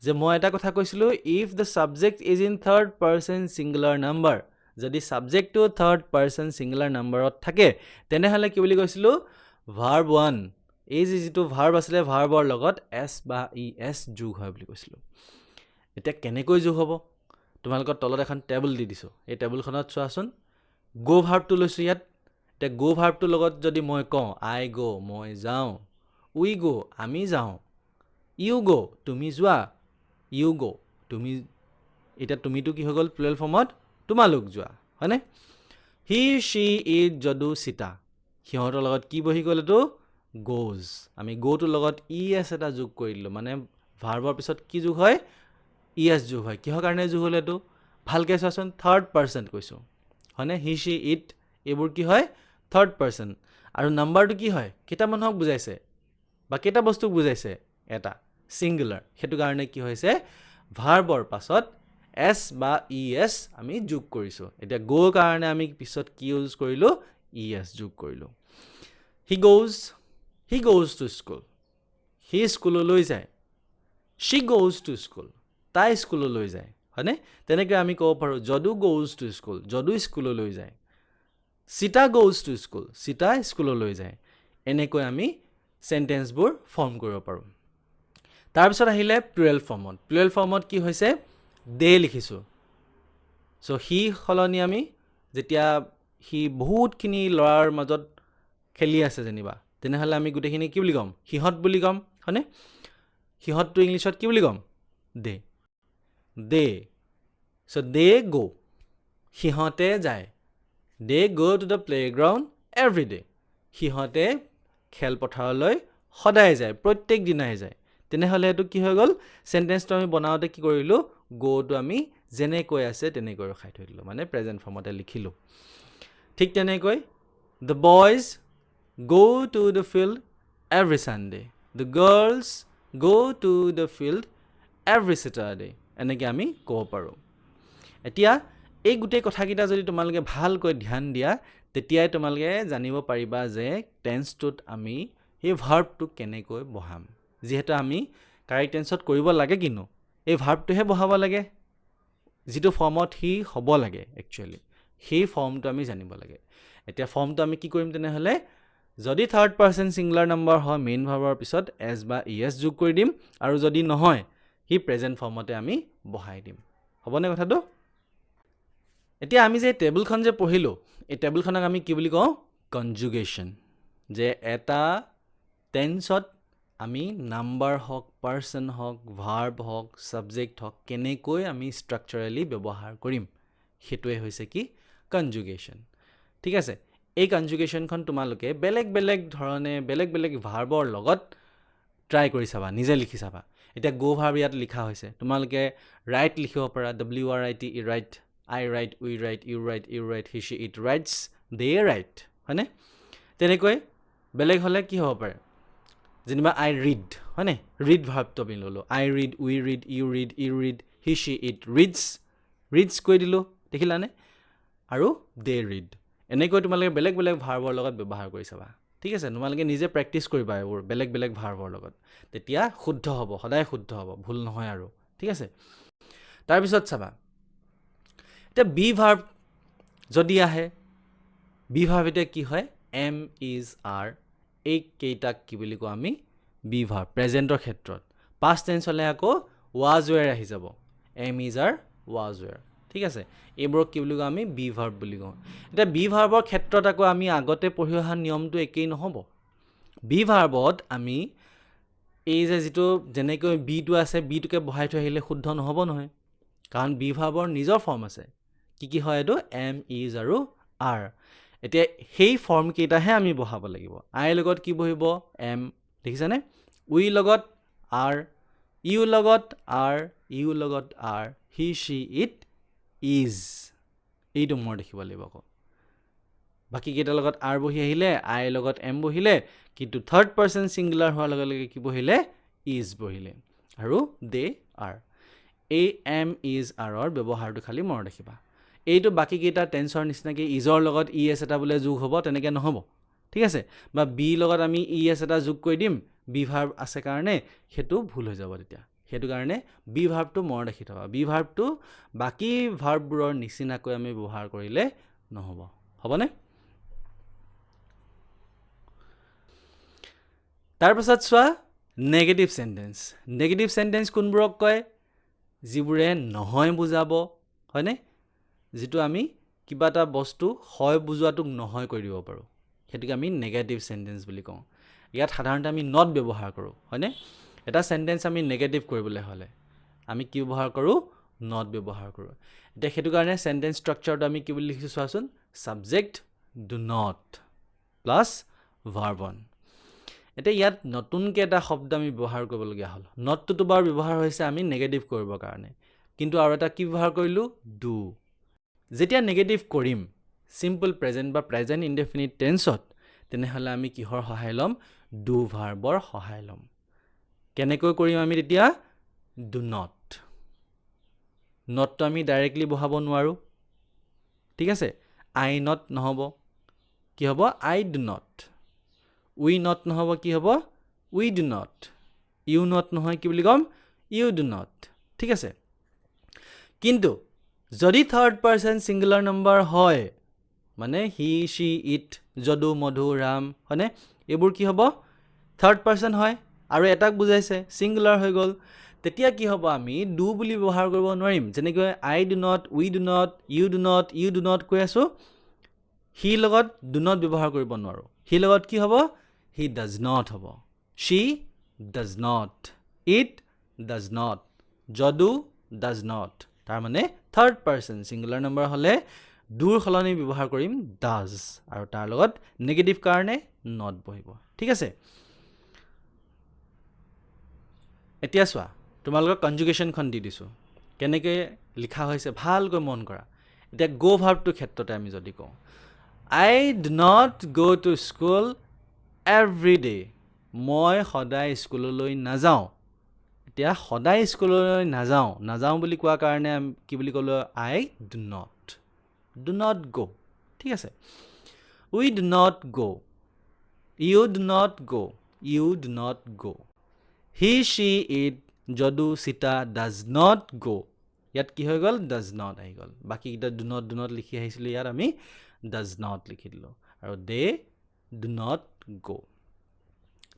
যে মই এটা কথা কৈছিলোঁ if the subject is in third person singular number যদি ছাবজেক্টটো থাৰ্ড পাৰ্চন ছিংগুলাৰ নাম্বাৰত থাকে তেনেহ'লে কি বুলি কৈছিলোঁ ভাৰ্ব ওৱান এই যিটো ভাৰ্ব আছিলে ভাৰ্বৰ লগত এছ বা ই এছ যোগ হয় বুলি কৈছিলোঁ এতিয়া কেনেকৈ যোগ হ'ব তোমালোকৰ তলত এখন টেবুল দি দিছোঁ এই টেবুলখনত চোৱাচোন গ' ভাৰ্বটো লৈছোঁ ইয়াত এতিয়া গ' ভাৰ্বটোৰ লগত যদি মই কওঁ আই গ' মই যাওঁ উই গ' আমি যাওঁ ইউ গ' তুমি যোৱা ইউ গ' তুমি এতিয়া তুমিটো কি হৈ গ'ল প্লুৰেল ফৰ্মত তোমালোক যোৱা হয়নে হি শ্বি ইট যদু চিতা সিহঁতৰ লগত কি বহি গ'ল এইটো গ'জ আমি গ'টোৰ লগত ই এছ এটা যোগ কৰি দিলোঁ মানে ভাৰ্বৰ পিছত কি যোগ হয় ই এছ যোগ হয় কিহৰ কাৰণে যোগ হ'ল এইটো ভালকৈ চোৱাচোন থাৰ্ড পাৰ্চন কৈছোঁ হয়নে হি শ্বি ইট এইবোৰ কি হয় থাৰ্ড পাৰ্চন আৰু নাম্বাৰটো কি হয় কেইটা মানুহক বুজাইছে বা কেইটা বস্তুক বুজাইছে এটা ছিংগুলাৰ সেইটো কাৰণে কি হৈছে ভাৰ্বৰ পাছত এছ বা ই এছ আমি যোগ কৰিছোঁ এতিয়া গ' কাৰণে আমি পিছত কি ইউজ কৰিলোঁ ই এছ যোগ কৰিলোঁ হি গ'জ টু স্কুল সি স্কুললৈ যায় শ্বি গ'জ টু স্কুল তাই স্কুললৈ যায় হয়নে তেনেকৈ আমি ক'ব পাৰোঁ Jadu goes to school Jadu স্কুললৈ যায় Sita goes to school Sita স্কুললৈ যায় এনেকৈ আমি চেণ্টেন্সবোৰ ফৰ্ম কৰিব পাৰোঁ তাৰপিছত আহিলে প্লুৰেল ফৰ্মত কি হৈছে দে লিখিছোঁ চ' সি সলনি আমি যেতিয়া সি বহুতখিনি ল'ৰাৰ মাজত খেলি আছে যেনিবা তেনেহ'লে আমি গোটেইখিনি কি বুলি ক'ম সিহঁত বুলি ক'ম হয়নে সিহঁতটো ইংলিছত কি বুলি ক'ম দে So they go. সিহঁতে যায়. They go to the playground every day. সিহঁতে খেলপথাৰলৈ সদায় যায়, প্ৰত্যেক দিনাই যায়. তেনেহ'লে এইটো কি হৈ গ'ল? চেণ্টেন্সটো আমি বনাওঁতে কি কৰিলোঁ? গোটো আমি যেনেকৈ আছে তেনেকৈ ৰখাই থৈ দিলোঁ, মানে প্ৰেজেণ্ট ফৰ্মতে লিখিলোঁ. ঠিক তেনেকৈ the boys go to the field every Sunday. The girls go to the field every Saturday. এনেকৈ আমি ক'ব পাৰোঁ. এতিয়া এই গোটেই কথাকেইটা যদি তোমালোকে ভালকৈ ধ্যান দিয়া, তেতিয়াই তোমালোকে জানিব পাৰিবা যে টেন্সটোত আমি এই ভাৰ্বটো কেনেকৈ বহাম. যিহেতু আমি কাৰেক্ট টেন্সত কৰিব লাগে, কিন্তু এই ভাৰ্বটোহে বহাব লাগে, যিটো ফৰ্মত সি হ'ব লাগে একচুৱেলি, সেই ফৰ্মটো আমি জানিব লাগে. এতিয়া ফৰ্মটো আমি কি কৰিম তেনেহ'লে? যদি থাৰ্ড পাৰ্চন ছিংগুলাৰ নাম্বাৰ হয়, মেইন ভাৰ্বৰ পিছত এছ বা ইএছ যোগ কৰি দিম, আৰু যদি নহয় সি প্ৰেজেণ্ট ফৰ্মতে আমি বহাই দিম. হ'বনে কথাটো? এতিয়া আমি যে টেবুলখন যে পঢ়িলোঁ, এই টেবুলখনক আমি কি বুলি কওঁ? কনজুগেশ্যন. যে এটা টেন্সত আমি নাম্বাৰ হওক, পাৰ্চন হওক, ভাৰ্ব হওক, ছাবজেক্ট হওক, কেনেকৈ আমি ষ্ট্ৰাকচাৰেলি ব্যৱহাৰ কৰিম, সেইটোৱে হৈছে কি? কনজুগেশ্যন. ঠিক আছে? এই কনজুগেশ্যনখন তোমালোকে বেলেগ বেলেগ ধৰণে বেলেগ বেলেগ ভাৰ্বৰ লগত ট্ৰাই কৰি চাবা, নিজে লিখি চাবা. এতিয়া গো ভাৰ্ব ইয়াত লিখা হৈছে, তোমালোকে ৰাইট লিখিব পাৰা, WRIT, right, I write, we write, you write, you write, he, she, it writes, they write, হয়নে? তেনেকৈ বেলেগ হ'লে কি হ'ব পাৰে? যেনিবা I read, হয়নে? ৰিড ভাৰ্বটো আমি ল'লোঁ. I read, we read, you read, he, she, it reads, reads কৈ দিলোঁ, দেখিলানে? আৰু they read. এনেকৈ তোমালোকে বেলেগ বেলেগ ভাৰ্বৰ লগত ব্যৱহাৰ কৰি চাবা. ঠিক আছে? তোমালোকে নিজে প্ৰেক্টিছ কৰিবা এইবোৰ বেলেগ বেলেগ ভাৰ্বৰ লগত, তেতিয়া শুদ্ধ হ'ব, সদায় শুদ্ধ হ'ব, ভুল নহয় আৰু. ঠিক আছে? তাৰপিছত চাবা, এতিয়া বি ভাৰ্ব যদি আহে, বি ভাৰ্ব এতিয়া কি হয়? এম, ইজ, আৰ, এই কেইটাক কি বুলি কওঁ আমি? B verb. প্ৰেজেণ্টৰ ক্ষেত্ৰত পাষ্ট টেন্স হ'লে আকৌ ৱাজ ৱেৰ আহি যাব. Am, is, are, was were. ঠিক আছে? এইবোৰক কি বুলি কওঁ আমি? বি ভাৰ্ব বুলি কওঁ. এতিয়া বি ভাৰ্বৰ ক্ষেত্ৰত আকৌ আমি আগতে পঢ়ি অহা নিয়মটো একেই নহ'ব. বি ভাৰ্বত আমি এই যে যিটো যেনেকৈ বিটো আছে, বিটোকে বহাই থৈ আহিলে শুদ্ধ নহ'ব নহয়, কাৰণ বি ভাৰ্বৰ নিজৰ ফৰ্ম আছে. কি কি হয় এইটো? এম, ইজ আৰু আৰ. এতিয়া সেই ফৰ্মকেইটাহে আমি বহাব লাগিব. আইৰ লগত কি বহিব? এম, দেখিছানে? উই লগত আৰ, ইউ লগত আৰ, ইউ লগত R, he, Shi, it, is, এইটো মোৰ দেখিব লাগিব আকৌ. বাকীকেইটাৰ লগত আৰ বহি আহিলে, আইৰ লগত এম বহিলে, কিন্তু থাৰ্ড পাৰ্চন ছিংগুলাৰ হোৱাৰ লগে লগে কি বহিলে? ইজ বহিলে, আৰু দে আৰ. এই এম, ইজ, আৰৰ ব্যৱহাৰটো খালি মনত ৰাখিবা. এইটো বাকীকেইটা টেন্সৰ নিচিনাকৈ ইজৰ লগত ই এছ এটা বোলে যোগ হ'ব, তেনেকৈ নহ'ব. ঠিক আছে? বা বি লগত আমি ই এছ এটা যোগ কৰি দিম, বি ভাৰ্ব আছে কাৰণে, সেইটো ভুল হৈ যাব তেতিয়া. সেইটো কাৰণে বি ভাৰ্বটো মনত ৰাখি থবা. বি ভাৰ্বটো বাকী ভাৰ্ববোৰৰ নিচিনাকৈ আমি ব্যৱহাৰ কৰিলে নহ'ব. হ'বনে? তাৰপাছত চোৱা নেগেটিভ চেণ্টেন্স. নেগেটিভ চেণ্টেন্স কোনবোৰক কয়? যিবোৰে নহয় বুজাব, হয়নে? যিটো আমি কিবা এটা বস্তু হয় বুজোৱাটোক নহয় কৰি দিব পাৰোঁ, সেইটোকে আমি নেগেটিভ চেণ্টেন্স বুলি কওঁ. ইয়াত সাধাৰণতে আমি নট ব্যৱহাৰ কৰোঁ, হয়নে? এটা চেণ্টেন্স আমি নেগেটিভ কৰিবলৈ হ'লে আমি কি ব্যৱহাৰ কৰোঁ? নট ব্যৱহাৰ কৰোঁ. এতিয়া সেইটো কাৰণে চেণ্টেন্স ষ্ট্ৰাকচাৰটো আমি কি বুলি লিখিছোঁ চোৱাচোন? Subject do not plus verb on. এতিয়া ইয়াত নতুনকৈ এটা শব্দ আমি ব্যৱহাৰ কৰিবলগীয়া হ'ল. নটটোতো বাৰু ব্যৱহাৰ হৈছে আমি নেগেটিভ কৰিবৰ কাৰণে, কিন্তু আৰু এটা কি ব্যৱহাৰ কৰিলোঁ? ডু. যেতিয়া নেগেটিভ কৰিম চিম্পল প্ৰেজেণ্ট বা প্ৰেজেণ্ট ইনডেফিনিট টেন্সত, তেনেহ'লে আমি কিহৰ সহায় ল'ম? ডু ভাৰ্বৰ সহায় ল'ম. কেনেকৈ কৰিম আমি তেতিয়া? Do not. নটটো আমি ডাইৰেক্টলি বহাব নোৱাৰোঁ. ঠিক আছে? আই নট নহ'ব, কি হ'ব? I do not. We not নহ'ব, কি হ'ব? We do not. You not নহয়, কি বুলি ক'ম? You do not. ঠিক আছে? কিন্তু যদি থাৰ্ড পাৰ্চন ছিংগুলাৰ নাম্বাৰ হয়, মানে হি, শ্বি, ইট, যদু, মধু, ৰাম, হয়নে? এইবোৰ কি হ'ব? থাৰ্ড পাৰ্চন হয়, আৰু এটাক বুজাইছে, ছিংগুলাৰ হৈ গ'ল, তেতিয়া কি হ'ব? আমি ডু বুলি ব্যৱহাৰ কৰিব নোৱাৰিম. যেনেকৈ I do not, we do not, you do not কৈ আছোঁ, হি লগত ডু নট ব্যৱহাৰ কৰিব নোৱাৰোঁ. হি লগত কি হ'ব? হি ডাজ নট হ'ব. She does not, it does not, Jadu does not, তাৰমানে থাৰ্ড পাৰ্চন ছিংগুলাৰ নম্বৰ হ'লে ডুৰ সলনি ব্যৱহাৰ কৰিম ডাজ আৰু তাৰ লগত নেগেটিভ কাৰণে নট বহিব ঠিক আছে এতিয়া চোৱা তোমালোকক কনজুগেশ্যনখন দি দিছোঁ কেনেকৈ লিখা হৈছে ভালকৈ মন কৰা এতিয়া গো ভাৰ্বটোৰ ক্ষেত্ৰতে আমি যদি কওঁ I do not go' to school every day মই সদায় স্কুললৈ নাযাওঁ এতিয়া সদায় স্কুললৈ নাযাওঁ বুলি কোৱাৰ কাৰণে কি বুলি ক'লোঁ আই ডু নট গ' ঠিক আছে we do not go' you do not go' he Shi it Jadu চিতা ডাজ নট গ' ইয়াত কি হৈ গ'ল ডাজ নট আহি গ'ল বাকীকেইটা ডু নট লিখি আহিছিলোঁ ইয়াত আমি ডাজ নট লিখি দিলোঁ আৰু দে ডু নট গ'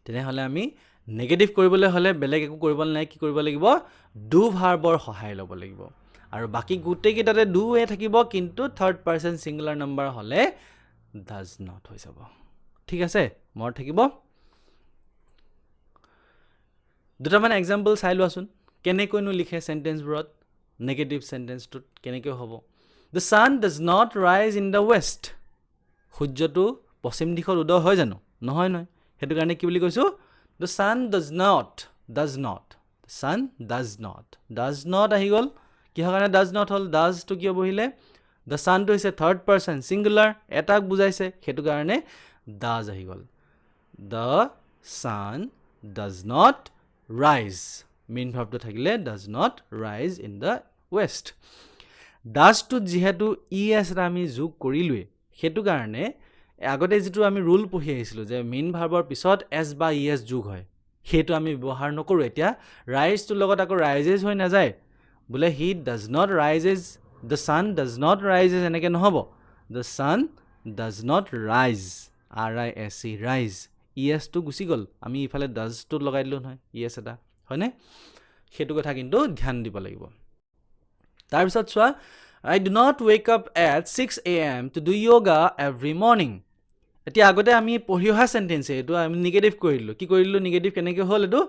তেনেহ'লে আমি নেগেটিভ কৰিবলৈ হ'লে বেলেগ একো কৰিব নাই কি কৰিব লাগিব ডু ভাৰ্বৰ সহায় ল'ব লাগিব আৰু বাকী গোটেইকেইটাতে ডুৱে থাকিব কিন্তু থাৰ্ড পাৰ্চন ছিংগুলাৰ নম্বৰ হ'লে ডাজ নট হৈ যাব ঠিক আছে মনত থাকিব দুটামান এক্সাম্পল চাই লোৱাচোন কেনেকৈনো লিখে চেণ্টেন্সবোৰত নেগেটিভ চেণ্টেন্সটোত কেনেকৈ হ'ব দ্য ছান ডাজ নট ৰাইজ ইন দ্য ৱেষ্ট সূৰ্যটো পশ্চিম দিশত উদয় হয় জানো নহয় সেইটো কাৰণে কি বুলি কৈছোঁ দ্য ছান ডাজ নট আহি গ'ল কিহৰ কাৰণে ডাজ নট হ'ল ডাজটো কিয় বহিলে দ্য ছানটো হৈছে থাৰ্ড পাৰ্চন ছিংগুলাৰ এটাক বুজাইছে সেইটো কাৰণে ডাজ আহি গ'ল দ্য ছান ডাজ নট ৰাইজ মেইন ভাৰ্বটো থাকিলে ডাজ নট ৰাইজ ইন দ্য ৱেষ্ট ডাজটোত যিহেতু এটা আমি যোগ কৰিলোৱেই সেইটো কাৰণে আগতে যিটো আমি ৰুল পঢ়ি আহিছিলোঁ যে মেইন ভাৰ্বৰ পিছত এছ বা যোগ হয় সেইটো আমি ব্যৱহাৰ নকৰোঁ এতিয়া ৰাইজটোৰ লগত আকৌ ৰাইজেছ হৈ নাযায় বোলে he does not rises the sun does not rises এনেকৈ নহ'ব the sun does not rise RISE ৰাইজ টো গুচি গ'ল আমি ইফালে ডাজটো লগাই দিলোঁ নহয় এটা হয়নে সেইটো কথা কিন্তু ধ্যান দিব লাগিব তাৰপিছত চোৱা I do not wake up at 6 AM to do yoga every morning এতিয়া আগতে আমি পঢ়ি অহা চেণ্টেন্স এইটো আমি নিগেটিভ কৰি দিলোঁ কি কৰি দিলোঁ নিগেটিভ কেনেকৈ হ'ল এইটো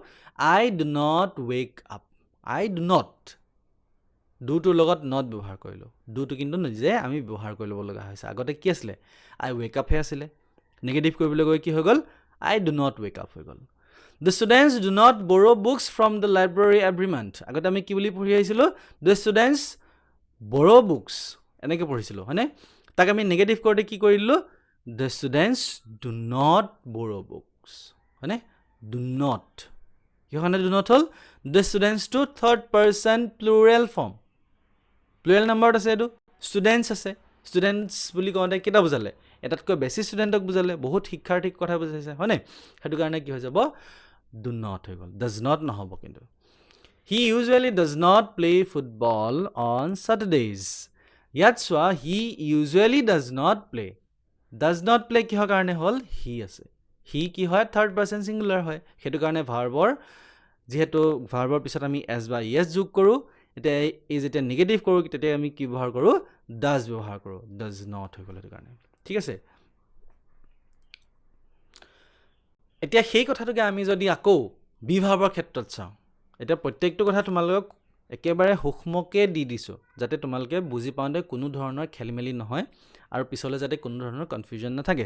I do not wake up I do not ডুটোৰ লগত নট ব্যৱহাৰ কৰিলোঁ ডুটো কিন্তু নিজে আমি ব্যৱহাৰ কৰি ল'ব লগা হৈছে আগতে কি আছিলে I wake up হে আছিলে নেগেটিভ কৰিবলৈ গৈ কি হৈ গ'ল I do not wake up হৈ গ'ল The students do not borrow books from the library every month আগতে আমি কি বুলি পঢ়ি আহিছিলোঁ The students borrow books এনেকৈ পঢ়িছিলোঁ হয়নে তাক আমি নেগেটিভ কৰোঁতে কি কৰি দিলোঁ The students do not borrow books হয়নে do not কিহৰ do not হ'ল The students to third person plural form plural নম্বৰত আছে এইটো ষ্টুডেণ্টছ আছে ষ্টুডেণ্টছ বুলি কওঁতে কেইটা বুজালে এটাতকৈ বেছি ষ্টুডেণ্টক বুজালে বহুত শিক্ষাৰ্থীক কথা বুজাইছে হয়নে সেইটো কাৰণে কি হৈ যাব do not হৈ গ'ল does not নহ'ব কিন্তু He usually does not play football on Saturdays ইয়াত চোৱা he usually does not play কিহৰ কাৰণে হ'ল he আছে he কি হয় থাৰ্ড পাৰ্চন ছিংগুলাৰ হয় সেইটো কাৰণে ভাৰ্বৰ যিহেতু ভাৰ্বৰ পিছত আমি s বা যোগ কৰোঁ এতিয়া এই যেতিয়া নিগেটিভ কৰোঁ তেতিয়া আমি কি ব্যৱহাৰ কৰোঁ ডাজ ব্যৱহাৰ কৰোঁ ডাজ নট হৈ গ'ল সেইটো কাৰণে ঠিক আছে এতিয়া সেই কথাটোকে আমি যদি আকৌ বি ভাৰ্বৰ ক্ষেত্ৰত চাওঁ এতিয়া প্ৰত্যেকটো কথা তোমালোকক একেবাৰে সূক্ষ্মকে দি দিছোঁ যাতে তোমালোকে বুজি পাওঁতে কোনো ধৰণৰ খেলিমেলি নহয় আৰু পিছলৈ যাতে কোনো ধৰণৰ কনফিউজন নাথাকে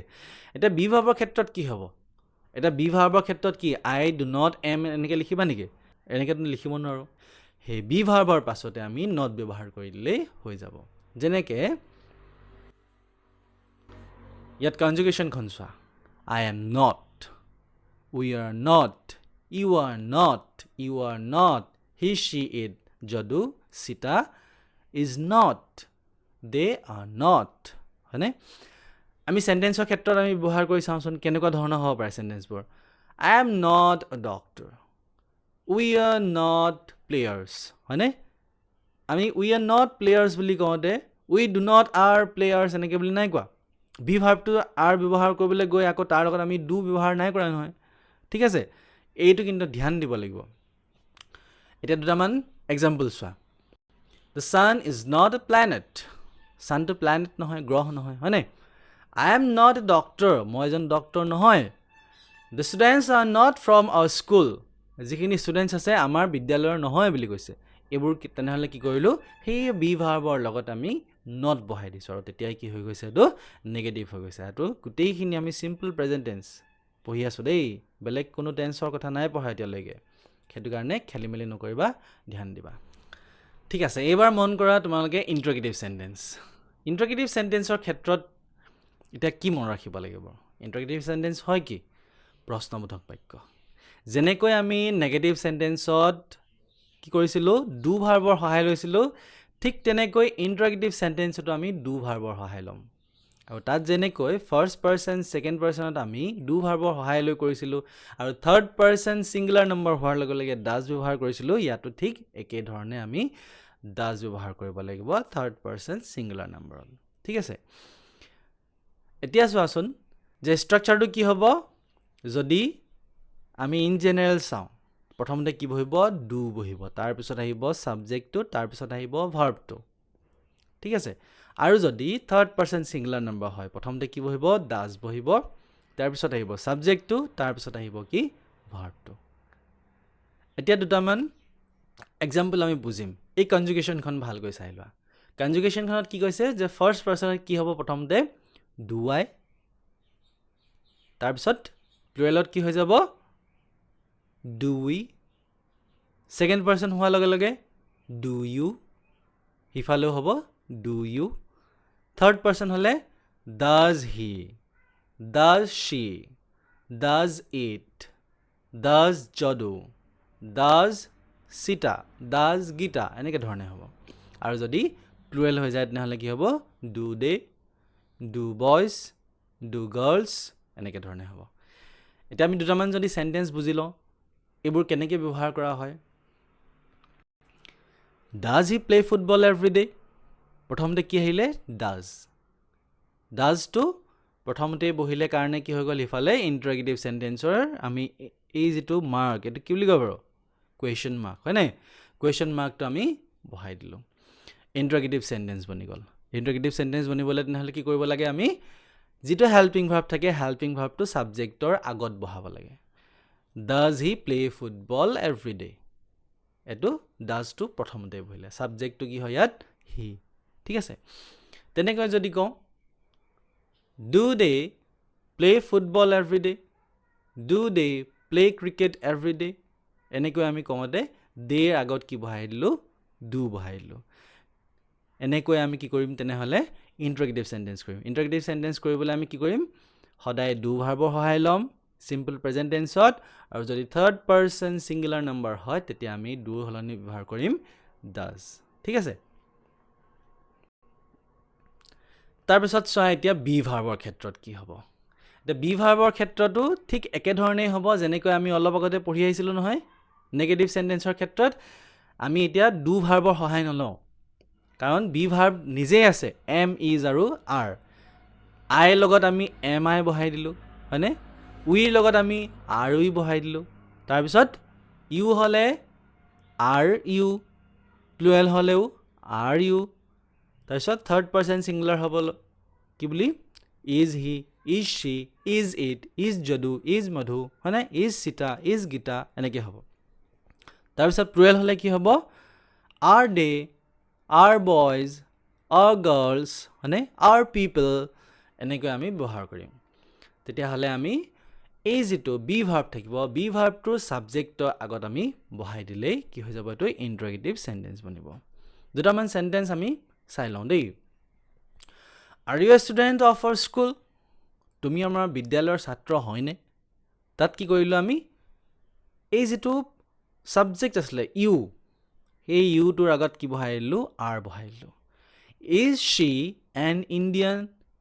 এতিয়া বি ভাৰ্বৰ ক্ষেত্ৰত কি হ'ব এটা বি ভাৰ্বৰ ক্ষেত্ৰত কি I do not am এনেকৈ লিখিবা নেকি এনেকৈ লিখিব নোৱাৰোঁ সেই বি ভাৰ্বৰ পাছতে আমি নট ব্যৱহাৰ কৰি দিলেই হৈ যাব যেনেকৈ ইয়াত কনজুগেশ্যনখন চোৱা I am not we are not you are not he she it Jadu চিতা is not they are not হয়নে আমি চেণ্টেন্সৰ ক্ষেত্ৰত আমি ব্যৱহাৰ কৰি চাওঁচোন কেনেকুৱা ধৰণৰ হ'ব পাৰে চেণ্টেন্সবোৰ I am not a doctor we are not players হয়নে আমি we are not players বুলি কওঁতে we do not are players এনেকৈ বুলি নাই কোৱা বি ভাৰ্বটো are ব্যৱহাৰ কৰিবলৈ গৈ আকৌ তাৰ লগত আমি do ব্যৱহাৰ নাই কৰা নহয় ঠিক আছে এইটো কিন্তু ধ্যান দিব লাগিব এতিয়া দুটামান এক্সাম্পল চোৱা The sun is not a planet sunটো planet নহয় গ্ৰহ নহয় হয়নে I am not a doctor মই এজন ডক্টৰ নহয় The students are not from our school যিখিনি ষ্টুডেণ্টছ আছে আমাৰ বিদ্যালয়ৰ নহয় বুলি কৈছে এইবোৰ তেনেহ'লে কি কৰিলোঁ সেই বি ভাৰ্বৰ লগত আমি নট বহাই দিছোঁ আৰু তেতিয়াই কি হৈ গৈছে এইটো নেগেটিভ হৈ গৈছে এইটো গোটেইখিনি আমি চিম্পল প্ৰেজেণ্ট টেন্স পঢ়ি আছোঁ দেই বেলেগ কোনো টেন্সৰ কথা নাই পঢ়া এতিয়ালৈকে সেইটো কাৰণে খেলি মেলি নকৰিবা ধ্যান দিবা ঠিক আছে এইবাৰ মন কৰা তোমালোকে ইণ্টাৰগেটিভ চেণ্টেন্স ইণ্টাৰগেটিভ চেণ্টেন্সৰ ক্ষেত্ৰত এতিয়া কি মন ৰাখিব লাগিব ইণ্টাৰগেটিভ চেণ্টেন্স হয় কি প্ৰশ্নবোধক বাক্য যেনেকৈ আমি নেগেটিভ চেণ্টেন্সত কি কৰিছিলোঁ ডু ভাৰ্বৰ সহায় লৈছিলোঁ ঠিক তেনেকৈ ইণ্টাৰগেটিভ চেণ্টেন্সতো আমি ডু ভাৰ্বৰ সহায় ল'ম আৰু তাত যেনেকৈ ফাৰ্ষ্ট পাৰ্চন ছেকেণ্ড পাৰ্চনত আমি ডু ভাৰ্বৰ সহায় লৈ কৰিছিলোঁ আৰু থাৰ্ড পাৰ্চন ছিংগুলাৰ নম্বৰ হোৱাৰ লগে লগে ডাজ ব্যৱহাৰ কৰিছিলোঁ ইয়াতো ঠিক একেধৰণে আমি ডাজ ব্যৱহাৰ কৰিব লাগিব থাৰ্ড পাৰ্চন ছিংগুলাৰ নম্বৰত ঠিক আছে এতিয়া চোৱাচোন যে ষ্ট্ৰাকচাৰটো কি হ'ব যদি আমি ইন জেনেৰেল চাওঁ প্ৰথমতে কি বহিব ডু বহিব তাৰপিছত আহিব ছাবজেক্টটো তাৰপিছত আহিব ভাৰ্বটো ঠিক আছে আৰু যদি থাৰ্ড পাৰ্চন ছিংগুলাৰ নম্বৰ হয় প্ৰথমতে কি বহিব ডাজ বহিব তাৰপিছত আহিব ছাবজেক্টটো তাৰপিছত আহিব কি ভাৰ্বটো এতিয়া দুটামান এক্সাম্পল আমি বুজিম এই কনজুগেশ্যনখন ভালকৈ চাই লোৱা কনজুগেশ্যনখনত কি কৈছে যে ফাৰ্ষ্ট পাৰ্চনত কি হ'ব প্ৰথমতে ডু আই তাৰপিছত প্লুৰেলত কি হৈ যাব ডু উই ছেকেণ্ড পাৰ্চন হোৱাৰ লগে লগে ডু ইউ সিফালেও হ'ব ডু ইউ থাৰ্ড পাৰ্চন হ'লে does he does she does it does Jadu does Sita does Gita এনেকৈ ধৰণে হ'ব আৰু যদি প্লুৰেল হৈ যায় তেনেহ'লে কি হ'ব do they do boys do girls এনেকৈ ধৰণে হ'ব এতিয়া আমি দুটামান যদি চেণ্টেন্স বুজি লওঁ এইবোৰ কেনেকৈ ব্যৱহাৰ কৰা হয় does he play football every day প্ৰথমতে কি আহিলে ডাজটো প্ৰথমতে বহিলে কাৰণে কি হৈ গ'ল ইফালে ইণ্টাৰগেটিভ চেণ্টেন্সৰ আমি এই যিটো মাৰ্ক এইটো কি বুলি ক'ব বাৰু কুৱেশ্যন মাৰ্ক হয় নাই কুৱেশ্যন মাৰ্কটো আমি বহাই দিলোঁ ইণ্টাৰগেটিভ চেণ্টেন্স বনি গ'ল ইণ্টাৰগেটিভ চেণ্টেন্স বনিবলৈ তেনেহ'লে কি কৰিব লাগে আমি যিটো হেল্পিং ভাৰ্ব থাকে হেল্পিং ভাৰ্বটো ছাবজেক্টৰ আগত বহাব লাগে does he play football every day এইটো ডাজটো প্ৰথমতে বহিলে ছাবজেক্টটো কি হয় ইয়াত হি ঠিক আছে তেনেকৈ যদি কওঁ do they play football every day do they play cricket every day এনেকৈ আমি কওঁতে দেৰ আগত কি বহাই দিলোঁ ডু বহাই দিলোঁ এনেকৈ আমি কি কৰিম তেনেহ'লে ইণ্টাৰগেটিভ চেণ্টেন্স কৰিম ইণ্টাৰগেটিভ চেণ্টেন্স কৰিবলৈ আমি কি কৰিম সদায় ডু ভাৰ্বৰ সহায় ল'ম চিম্পল প্ৰেজেণ্ট টেন্সত আৰু যদি থাৰ্ড পাৰ্চন ছিংগুলাৰ নম্বৰ হয় তেতিয়া আমি ডুৰ সলনি ব্যৱহাৰ কৰিম ডাজ ঠিক আছে তাৰপিছত চোৱা এতিয়া বি ভাৰ্বৰ ক্ষেত্ৰত কি হ'ব এতিয়া বি ভাৰ্বৰ ক্ষেত্ৰতো ঠিক একেধৰণেই হ'ব যেনেকৈ আমি অলপ আগতে পঢ়ি আহিছিলোঁ নহয় নেগেটিভ চেণ্টেন্সৰ ক্ষেত্ৰত আমি এতিয়া ডু ভাৰ্বৰ সহায় নলওঁ কাৰণ বি ভাৰ্ব নিজেই আছে এম ইজ আৰু আৰ আইৰ লগত আমি এম আই বহাই দিলোঁ হয়নে উইৰ লগত আমি আৰ উই বহাই দিলোঁ তাৰপিছত ইউ হ'লে আৰ ইউ প্লুৰেল হ'লেও আৰ ইউ তাৰপিছত থাৰ্ড পাৰ্চন ছিংগুলাৰ হ'ব কি বুলি is he is she is it is Jadu is Madhu হয়নে ইজ চিতা ইজ গীতা এনেকৈ হ'ব তাৰপিছত প্লুৰেল হ'লে কি হ'ব R day R boys R girls হয়নে আৰ পিপল এনেকৈ আমি ব্যৱহাৰ কৰিম তেতিয়াহ'লে আমি এই যিটো বি ভাৰ্ব থাকিব বি ভাৰ্বটোৰ ছাবজেক্টৰ আগত আমি বহাই দিলেই কি হৈ যাব এইটো ইণ্টাৰগেটিভ চেণ্টেন্স বনিব দুটামান চেণ্টেন্স আমি চাই লওঁ দেই are you a student of our school তুমি আমাৰ বিদ্যালয়ৰ ছাত্ৰ হয়নে তাত কি কৰিলোঁ আমি এই যিটো ছাবজেক্ট আছিলে ইউ সেই ইউটোৰ আগত কি বহাই দিলোঁ আৰ বহাই দিলোঁ ইজ শ্বি এন ইণ্ডিয়ান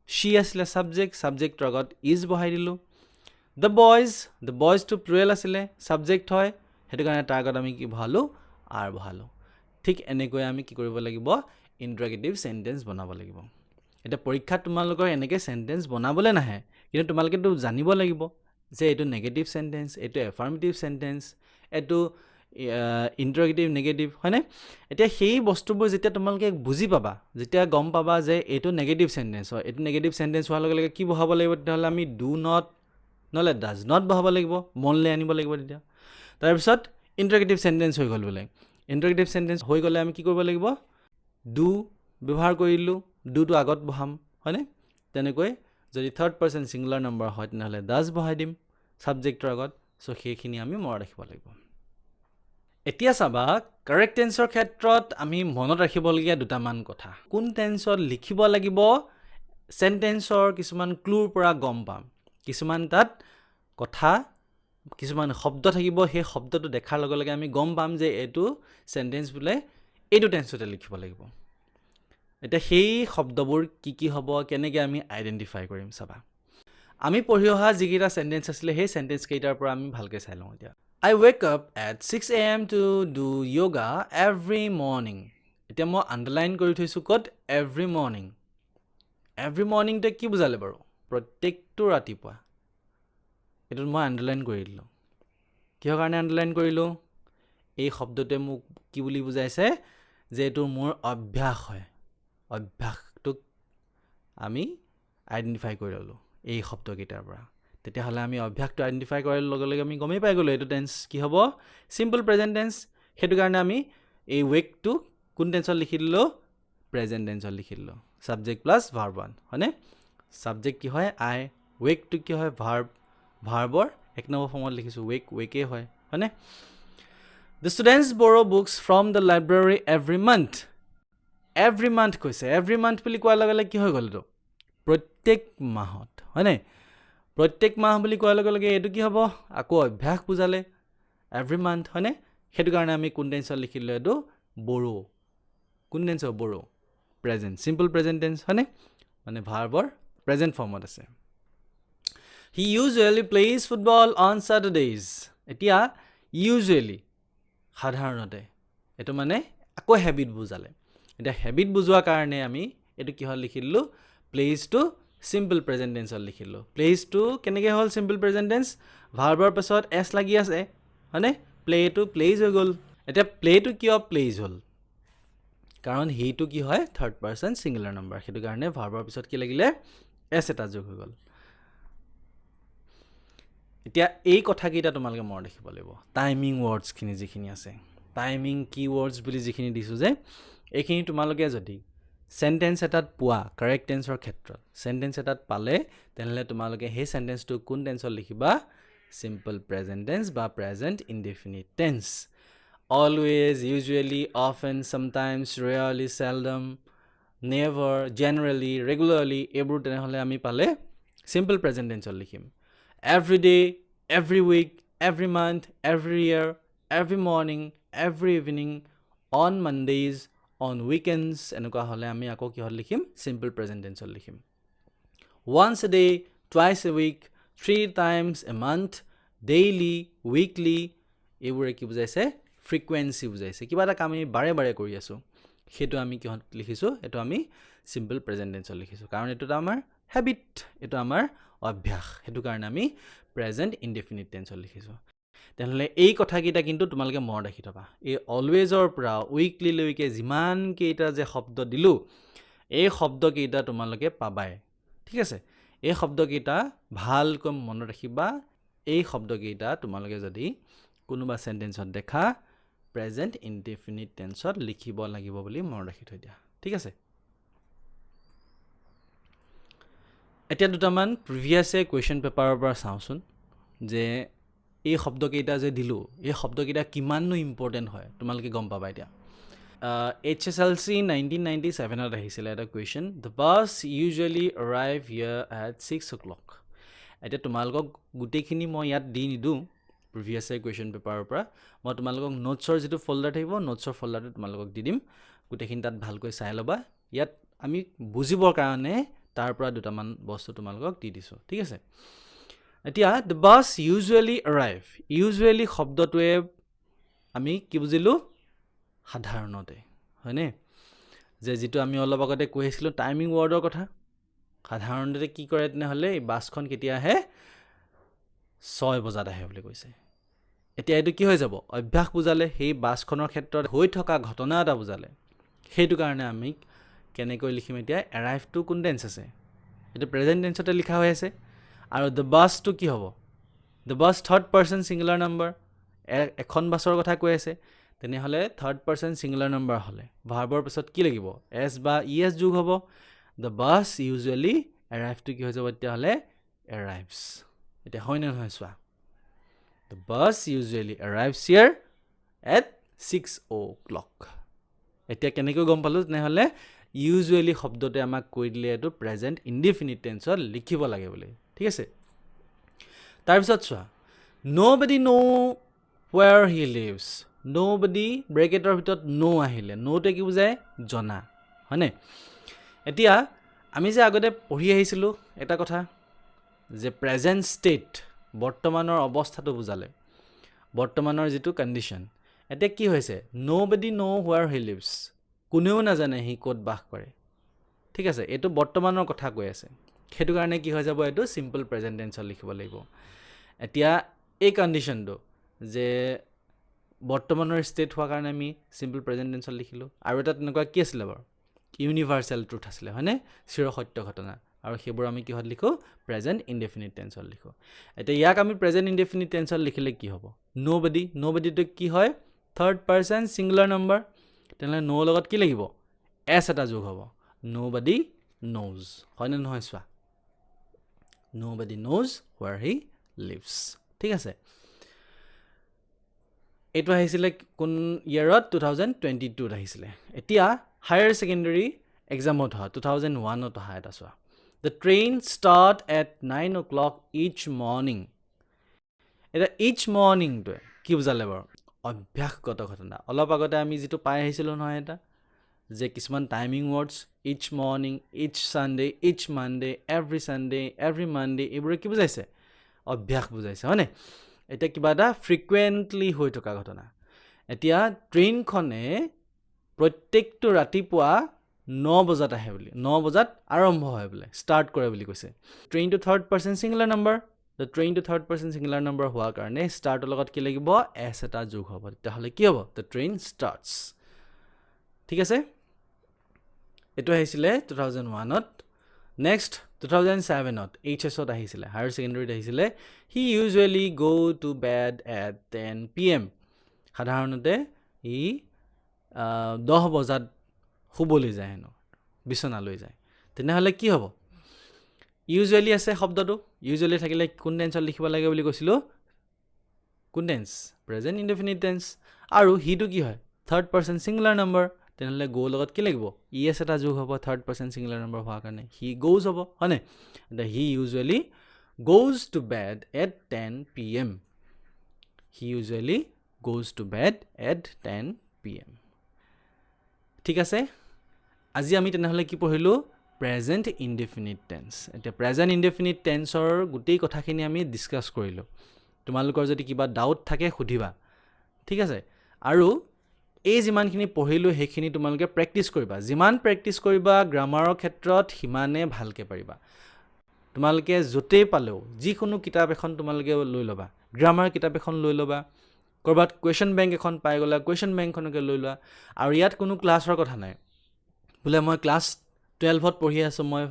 শ্বি আছিলে ছাবজেক্টৰ আগত ইজ বহাই দিলোঁ দ্য বয়জটো প্লুৰেল আছিলে ছাবজেক্ট হয় সেইটো কাৰণে তাৰ আগত আমি কি বহালোঁ আৰ বহালোঁ ঠিক এনেকৈ আমি কি কৰিব লাগিব ইণ্টাৰগেটিভ চেণ্টেন্স বনাব লাগিব এতিয়া পৰীক্ষাত তোমালোকৰ এনেকৈ চেণ্টেন্স বনাবলৈ নাহে কিন্তু তোমালোকেতো জানিব লাগিব যে এইটো নেগেটিভ চেণ্টেন্স এইটো এফাৰ্মেটিভ চেণ্টেন্স এইটো ইণ্টাৰগেটিভ নেগেটিভ হয়নে এতিয়া সেই বস্তুবোৰ যেতিয়া তোমালোকে বুজি পাবা যেতিয়া গম পাবা যে এইটো নেগেটিভ চেণ্টেন্স হয় এইটো নেগেটিভ চেণ্টেন্স হোৱাৰ লগে লগে কি বহাব লাগিব তেতিয়াহ'লে আমি ডু নট নহ'লে ডাজ নট বহাব লাগিব মনলৈ আনিব লাগিব তেতিয়া তাৰপিছত ইণ্টাৰগেটিভ চেণ্টেন্স হৈ গ'ল বোলে ইণ্টাৰগেটিভ সেন্টেন্স হৈ গ'লে আমি কি কৰিব লাগিব ডু ব্যৱহাৰ কৰিলোঁ ডুটো আগত বহাম হয়নে তেনেকৈ যদি থাৰ্ড পাৰ্চন সিঙ্গুলাৰ নাম্বাৰ হয় তেনেহ'লে ডাজ বহাই দিম সাবজেক্টৰ আগত সো সেইখিনি আমি মনত ৰাখিব লাগিব এতিয়া চাবা কাৰেক্ট টেন্সৰ ক্ষেত্ৰত আমি মনত ৰাখিবলগীয়া দুটামান কথা কোন টেন্সত লিখিব লাগিব সেন্টেন্সৰ কিছুমান ক্লুৰ পৰা গম পাম কিছুমান তাত কথা কিছুমান শব্দ থাকিব সেই শব্দটো দেখাৰ লগে লগে আমি গম পাম যে এইটো সেন্টেন্স বোলে এইটো টেন্সতে লিখিব লাগিব এটা সেই শব্দবোৰ কি হ'ব কেনেকৈ আমি আইডেন্টিফাই কৰিম চাবা আমি পঢ়ি অহা যিকেইটা সেন্টেন্স আছিলে সেই সেন্টেন্স কেইটাৰ পৰা আমি ভালকৈ চাই লওঁ এতিয়া I wake up at 6 a.m. to do yoga every morning. এতিয়া মই আন্ডাৰলাইন কৰি থৈছোঁ ক'ত every morning. Every morning তে কি বুজালে বাৰু প্ৰত্যেকটো ৰাতিপুৱা এইটো মই আন্ডাৰলাইন কৰি দিলোঁ কিহৰ কাৰণে আন্ডাৰলাইন কৰিলোঁ এই শব্দটোৱে মোক কি বুলি বুজাইছে যে এইটো মোৰ অভ্যাস হয় অভ্যাসটোক আমি আইডেন্টিফাই কৰি ল'লোঁ এই শব্দকেইটাৰ পৰা তেতিয়াহ'লে আমি অভ্যাসটো আইডেন্টিফাই কৰাৰ লগে লগে আমি গমেই পাই গ'লোঁ এইটো টেন্স কি হ'ব সিম্পল প্ৰেজেণ্ট টেন্স সেইটো কাৰণে আমি এই ৱেকটো কোন টেন্সত লিখি দিলোঁ প্ৰেজেণ্ট টেন্সত লিখি দিলোঁ সাবজেক্ট প্লাছ ভাৰ্ব ওৱান হয়নে সাবজেক্ট কি হয় আই ৱেকটো কি হয় ভাৰ্বৰ এক নম্বৰ ফৰ্মত লিখিছোঁ ৱেকেই হয় হয়নে The students borrow books from the library every month কৈছে every month বুলি কোৱাৰ লগে লগে কি হৈ গ'ল এইটো প্ৰত্যেক মাহত হয়নে প্ৰত্যেক মাহ বুলি কোৱাৰ লগে লগে এইটো কি হ'ব আকৌ অভ্যাস বুজালে every month হয়নে সেইটো কাৰণে আমি কোন টেন্সত লিখিলোঁ এইটো বৰো কোন টেন্সৰ বৰো প্ৰেজেণ্ট সিম্পল প্ৰেজেণ্ট টেন্স হয়নে মানে ভাৰ্বৰ প্ৰেজেণ্ট ফৰ্মত আছে He usually plays football on Saturdays এতিয়া usually সাধাৰণতে এইটো মানে আকৌ হেবিট বুজালে এটা হেবিট বুজোৱাৰ কাৰণে আমি এইটো কিহত লিখিলোঁ প্লেজ টু সিম্পল প্ৰেজেণ্ট টেন্সত লিখিলোঁ প্লেজ টু কেনেকৈ হ'ল সিম্পল প্ৰেজেণ্ট টেন্স ভাৰ্বৰ পাছত এছ লাগি আছে হয়নে প্লেটো প্লেজ হৈ গ'ল এতিয়া প্লেটো কিয় প্লেজ হ'ল কাৰণ সেইটো কি হয় থাৰ্ড পাৰ্চন সিঙ্গুলাৰ নাম্বাৰ সেইটো কাৰণে ভাৰ্বৰ পিছত কি লাগিলে এছ এটা যোগ হৈ গ'ল এতিয়া এই কথাকেইটা তোমালোকে মনত ৰাখিব লাগিব টাইমিং ৱৰ্ডছখিনি যিখিনি আছে টাইমিং কি ৱৰ্ডছ বুলি যিখিনি দিছোঁ যে এইখিনি তোমালোকে যদি সেন্টেন্স এটাত পোৱা কাৰেক্ট টেন্সৰ ক্ষেত্ৰত সেন্টেন্স এটাত পালে তেনেহ'লে তোমালোকে সেই সেন্টেন্সটো কোন টেন্সত লিখিবা সিম্পল প্ৰেজেণ্ট টেন্স বা present indefinite tense always usually often sometimes rarely seldom never generally regularly এইবোৰ তেনেহ'লে আমি পালে সিম্পল প্ৰেজেণ্ট টেন্সত লিখিম every day every week every month every year every morning every evening on Mondays on weekends এনেকুৱা হ'লে আমি আকৌ কিহত লিখিম সিম্পল প্ৰেজেণ্ট টেন্সত লিখিম once a day twice a week 3 times a month daily weekly এইবোৰে কি বুজাইছে ফ্ৰিকুৱেন্সি বুজাইছে কিবা এটা কাম আমি বাৰে বাৰে কৰি আছোঁ সেইটো আমি কিহত লিখিছোঁ এইটো আমি সিম্পল প্ৰেজেণ্ট টেন্সত লিখিছোঁ কাৰণ এইটো আমাৰ হেবিট এইটো আমাৰ অভ্যাস সেইটো কাৰণে আমি প্ৰেজেণ্ট ইনডেফিনিট টেন্সত লিখিছোঁ তেনেহ'লে এই কথাকেইটা কিন্তু তোমালোকে মনত ৰাখি থবা এই অলৱেজৰ পৰা উইকলিলৈকে যিমানকেইটা যে শব্দ দিলোঁ এই শব্দকেইটা তোমালোকে পাবাই ঠিক আছে এই শব্দকেইটা ভালকৈ মনত ৰাখিবা এই শব্দকেইটা তোমালোকে যদি কোনোবা সেন্টেন্সত দেখা প্ৰেজেণ্ট ইনডেফিনিট টেন্সত লিখিব লাগিব বুলি মনত ৰাখি থৈ দিয়া ঠিক আছে এতিয়া দুটামান প্ৰিভিয়াছে কুৱেশ্যন পেপাৰৰ পৰা চাওঁচোন যে এই শব্দকেইটা যে দিলোঁ এই শব্দকেইটা কিমাননো ইম্পৰ্টেণ্ট হয় তোমালোকে গম পাবা এতিয়া HSLC 1997ত আহিছিলে এটা question the bus usually arrive here at 6 o'clock এতিয়া তোমালোকক গোটেইখিনি মই ইয়াত দি নিদিওঁ প্ৰিভিয়াছে কুৱেশ্যন পেপাৰৰ পৰা মই তোমালোকক নোটছৰ যিটো ফল্ডাৰ থাকিব নোটছৰ ফল্ডাৰটো তোমালোকক দি দিম গোটেইখিনি তাত ভালকৈ চাই ল'বা ইয়াত আমি বুজিবৰ কাৰণে তাৰ পৰা দুটামান বস্তু তোমালোকক দি দিছোঁ ঠিক আছে এতিয়া the bus usually arrive usually শব্দটোৱে আমি কি বুজিলোঁ সাধাৰণতে হয়নে যে যিটো আমি অলপ আগতে কৈ আছিলোঁ টাইমিং ৱৰ্ডৰ কথা সাধাৰণতে কি কৰে তেনেহ'লে এই বাছখন কেতিয়া আহে 6 বজাত আহে বুলি কৈছে এতিয়া এইটো কি হৈ যাব অভ্যাস বুজালে সেই বাছখনৰ ক্ষেত্ৰত হৈ থকা ঘটনা এটা বুজালে সেইটো কাৰণে আমি কেনেকৈ লিখিম এতিয়া এৰাইভটো কোন টেন্স আছে এইটো প্ৰেজেণ্ট টেন্সতে লিখা হৈ আছে আৰু দ্য বাছটো কি হ'ব the bus third person singular number এখন বাছৰ কথা কৈ আছে তেনেহ'লে থাৰ্ড পাৰ্চন ছিংগুলাৰ নাম্বাৰ হ'লে ভাৰ্বৰ পিছত কি লাগিব এছ বা ই এছ যোগ হ'ব দ্য বাছ ইউজুৱেলি এৰাইভটো কি হৈ যাব তেতিয়াহ'লে এৰাইভছ এতিয়া হয় নে নহয় চোৱা the bus usually arrives here at 6 o'clock এতিয়া কেনেকৈ গম পালোঁ তেনেহ'লে ইউজুৱেলি শব্দটোৱে আমাক কৈ দিলে এইটো প্ৰেজেণ্ট ইনডিফিনিট টেন্সত লিখিব লাগে বুলি ঠিক আছে তাৰপিছত চোৱা nobody know where he lives nobody ব্ৰেকেটৰ ভিতৰত no আহিলে noতে কি বুজায় জনা হয়নে এতিয়া আমি যে আগতে পঢ়ি আহিছিলোঁ এটা কথা যে প্ৰেজেণ্ট ষ্টেট বৰ্তমানৰ অৱস্থাটো বুজালে বৰ্তমানৰ যিটো কণ্ডিশ্যন এতিয়া কি হৈছে nobody know where he lives কোনেও নাজানে সি ক'ত বাস কৰে ঠিক আছে এইটো বৰ্তমানৰ কথা কৈ আছে সেইটো কাৰণে কি হৈ যাব এইটো সিম্পল প্ৰেজেণ্ট টেন্সত লিখিব লাগিব এতিয়া এই কণ্ডিশ্যনটো যে বৰ্তমানৰ ষ্টেট হোৱাৰ কাৰণে আমি সিম্পল প্ৰেজেণ্ট টেন্সত লিখিলোঁ আৰু এটা তেনেকুৱা কি আছিলে বাৰু ইউনিভাৰ্চেল ট্ৰুথ আছিলে হয়নে চিৰ সত্য ঘটনা আৰু সেইবোৰ আমি কিহত লিখোঁ প্ৰেজেণ্ট ইনডেফিনিট টেন্সত লিখোঁ এতিয়া ইয়াক আমি প্ৰেজেণ্ট ইনডেফিনিট টেন্সত লিখিলে কি হ'ব নবডি কি হয় থাৰ্ড পাৰ্চন ছিংগুলাৰ নাম্বাৰ তেনেহ'লে ন লগত কি লাগিব এছ এটা যোগ হ'ব nobody knows হয়নে নহয় চোৱা nobody knows where he lives ঠিক আছে এইটো আহিছিলে কোন ইয়াৰত 2022 আহিছিলে এতিয়া হায়াৰ ছেকেণ্ডাৰী এক্সামত হয় 2001ত অহা এটা চোৱা the train start at 9 o'clock each morning এটা each morning টোৱে কি বুজালে বাৰু অভ্যাসগত ঘটনা অলপ আগতে আমি যিটো পাই আহিছিলোঁ নহয় এটা যে কিছুমান timing words each morning each Sunday each Monday every Sunday every Monday এইবোৰে কি বুজাইছে অভ্যাস বুজাইছে হয়নে এতিয়া কিবা এটা ফ্ৰিকুৱেণ্টলি হৈ থকা ঘটনা এতিয়া ট্ৰেইনখনে প্ৰত্যেকটো ৰাতিপুৱা 9 বজাত আহে বুলি 9 বজাত আৰম্ভ হয় বোলে ষ্টাৰ্ট কৰে বুলি কৈছে ট্ৰেইনটো third person singular number the ট্ৰেইনটো থাৰ্ড পাৰ্চন ছিংগুলাৰ নাম্বাৰ হোৱাৰ কাৰণে ষ্টাৰ্টৰ লগত কি লাগিব এছ এটা যোগ হ'ব তেতিয়াহ'লে কি হ'ব দ্য ট্ৰেইন ষ্টাৰ্টছ ঠিক আছে এইটো আহিছিলে 2001ত নেক্সট 2007ত এইচএছত আহিছিলে হায়াৰ ছেকেণ্ডেৰীত আহিছিলে he usually go to bed at 10 PM সাধাৰণতে ই 10 বজাত শুবলৈ যায় হেনো বিচনালৈ যায় তেনেহ'লে কি হ'ব ইউজুৱেলি আছে শব্দটো ইউজুৱেলি থাকিলে কোন টেন্সত লিখিব লাগে বুলি কৈছিলোঁ কোন টেন্স প্ৰেজেণ্ট ইনডেফিনিট টেন্স আৰু হিটো কি হয় থাৰ্ড পাৰ্চন ছিংগুলাৰ নাম্বাৰ তেনেহ'লে গো লগত কি লাগিব ই এছ এটা যোগ হ'ব থাৰ্ড পাৰ্চন ছিংগুলাৰ নাম্বাৰ হোৱাৰ কাৰণে হি গোজ হ'ব হয়নে এতিয়া he usually goes to bed at 10 PM he usually goes to bed at 10 PM ঠিক আছে আজি আমি তেনেহ'লে কি পঢ়িলোঁ প্ৰেজেণ্ট ইনডেফিনিট টেন্স এতিয়া প্ৰেজেণ্ট ইনডেফিনিট টেন্সৰ গোটেই কথাখিনি আমি ডিছকাছ কৰিলোঁ তোমালোকৰ যদি কিবা ডাউট থাকে সুধিবা ঠিক আছে আৰু এই যিমানখিনি পঢ়িলোঁ সেইখিনি তোমালোকে প্ৰেক্টিছ কৰিবা যিমান প্ৰেক্টিছ কৰিবা গ্ৰামাৰৰ ক্ষেত্ৰত সিমানে ভালকৈ পাৰিবা তোমালোকে য'তেই পালেও যিকোনো কিতাপ এখন তোমালোকে লৈ ল'বা গ্ৰামাৰ কিতাপ এখন লৈ ল'বা ক'ৰবাত কুৱেশ্যন বেংক এখন পাই গ'লা কুৱেশ্যন বেংকখনকে লৈ লোৱা আৰু ইয়াত কোনো ক্লাছৰ কথা নাই বোলে মই ক্লাছ 12ত পঢ়ি আছোঁ মই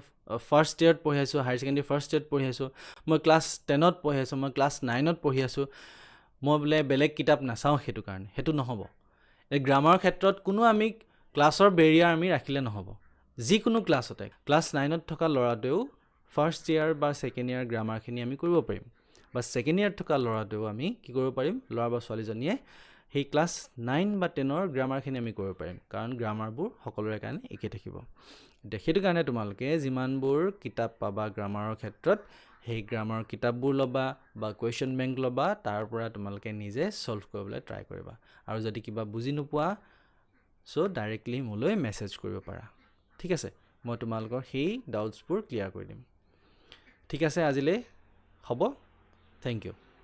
ফাৰ্ষ্ট ইয়েৰত পঢ়ি আছোঁ হায়াৰ ছেকেণ্ডেৰী ফাৰ্ষ্ট ইয়েৰত পঢ়ি আছোঁ মই ক্লাছ 10ত পঢ়ি আছোঁ মই ক্লাছ 9ত পঢ়ি আছোঁ মই বোলে বেলেগ কিতাপ নাচাওঁ সেইটো কাৰণে সেইটো নহ'ব এই গ্ৰামাৰৰ ক্ষেত্ৰত কোনো আমি ক্লাছৰ বেৰিয়াৰ আমি ৰাখিলে নহ'ব যিকোনো ক্লাছতে ক্লাছ 9ত থকা ল'ৰাটোৱেও ফাৰ্ষ্ট ইয়েৰ বা ছেকেণ্ড ইয়েৰ গ্ৰামাৰখিনি আমি কৰিব পাৰিম বা ছেকেণ্ড ইয়েৰত থকা ল'ৰাটোৱেও আমি কি কৰিব পাৰিম ল'ৰা বা ছোৱালীজনীয়ে সেই ক্লাছ 9 বা 10ৰ গ্ৰামাৰখিনি আমি কৰিব পাৰিম কাৰণ গ্ৰামাৰবোৰ সকলোৰে কাৰণে একে থাকিব এতিয়া সেইটো কাৰণে তোমালোকে যিমানবোৰ কিতাপ পাবা গ্ৰামাৰৰ ক্ষেত্ৰত সেই গ্ৰামাৰৰ কিতাপবোৰ ল'বা বা কুৱেশ্যন বেংক ল'বা তাৰ পৰা তোমালোকে নিজে ছল্ভ কৰিবলৈ ট্ৰাই কৰিবা আৰু যদি কিবা বুজি নোপোৱা চ' ডাইৰেক্টলি মোলৈ মেছেজ কৰিব পাৰা ঠিক আছে মই তোমালোকৰ সেই ডাউটছবোৰ ক্লিয়াৰ কৰি দিম ঠিক আছে আজিলৈ হ'ব থেংক ইউ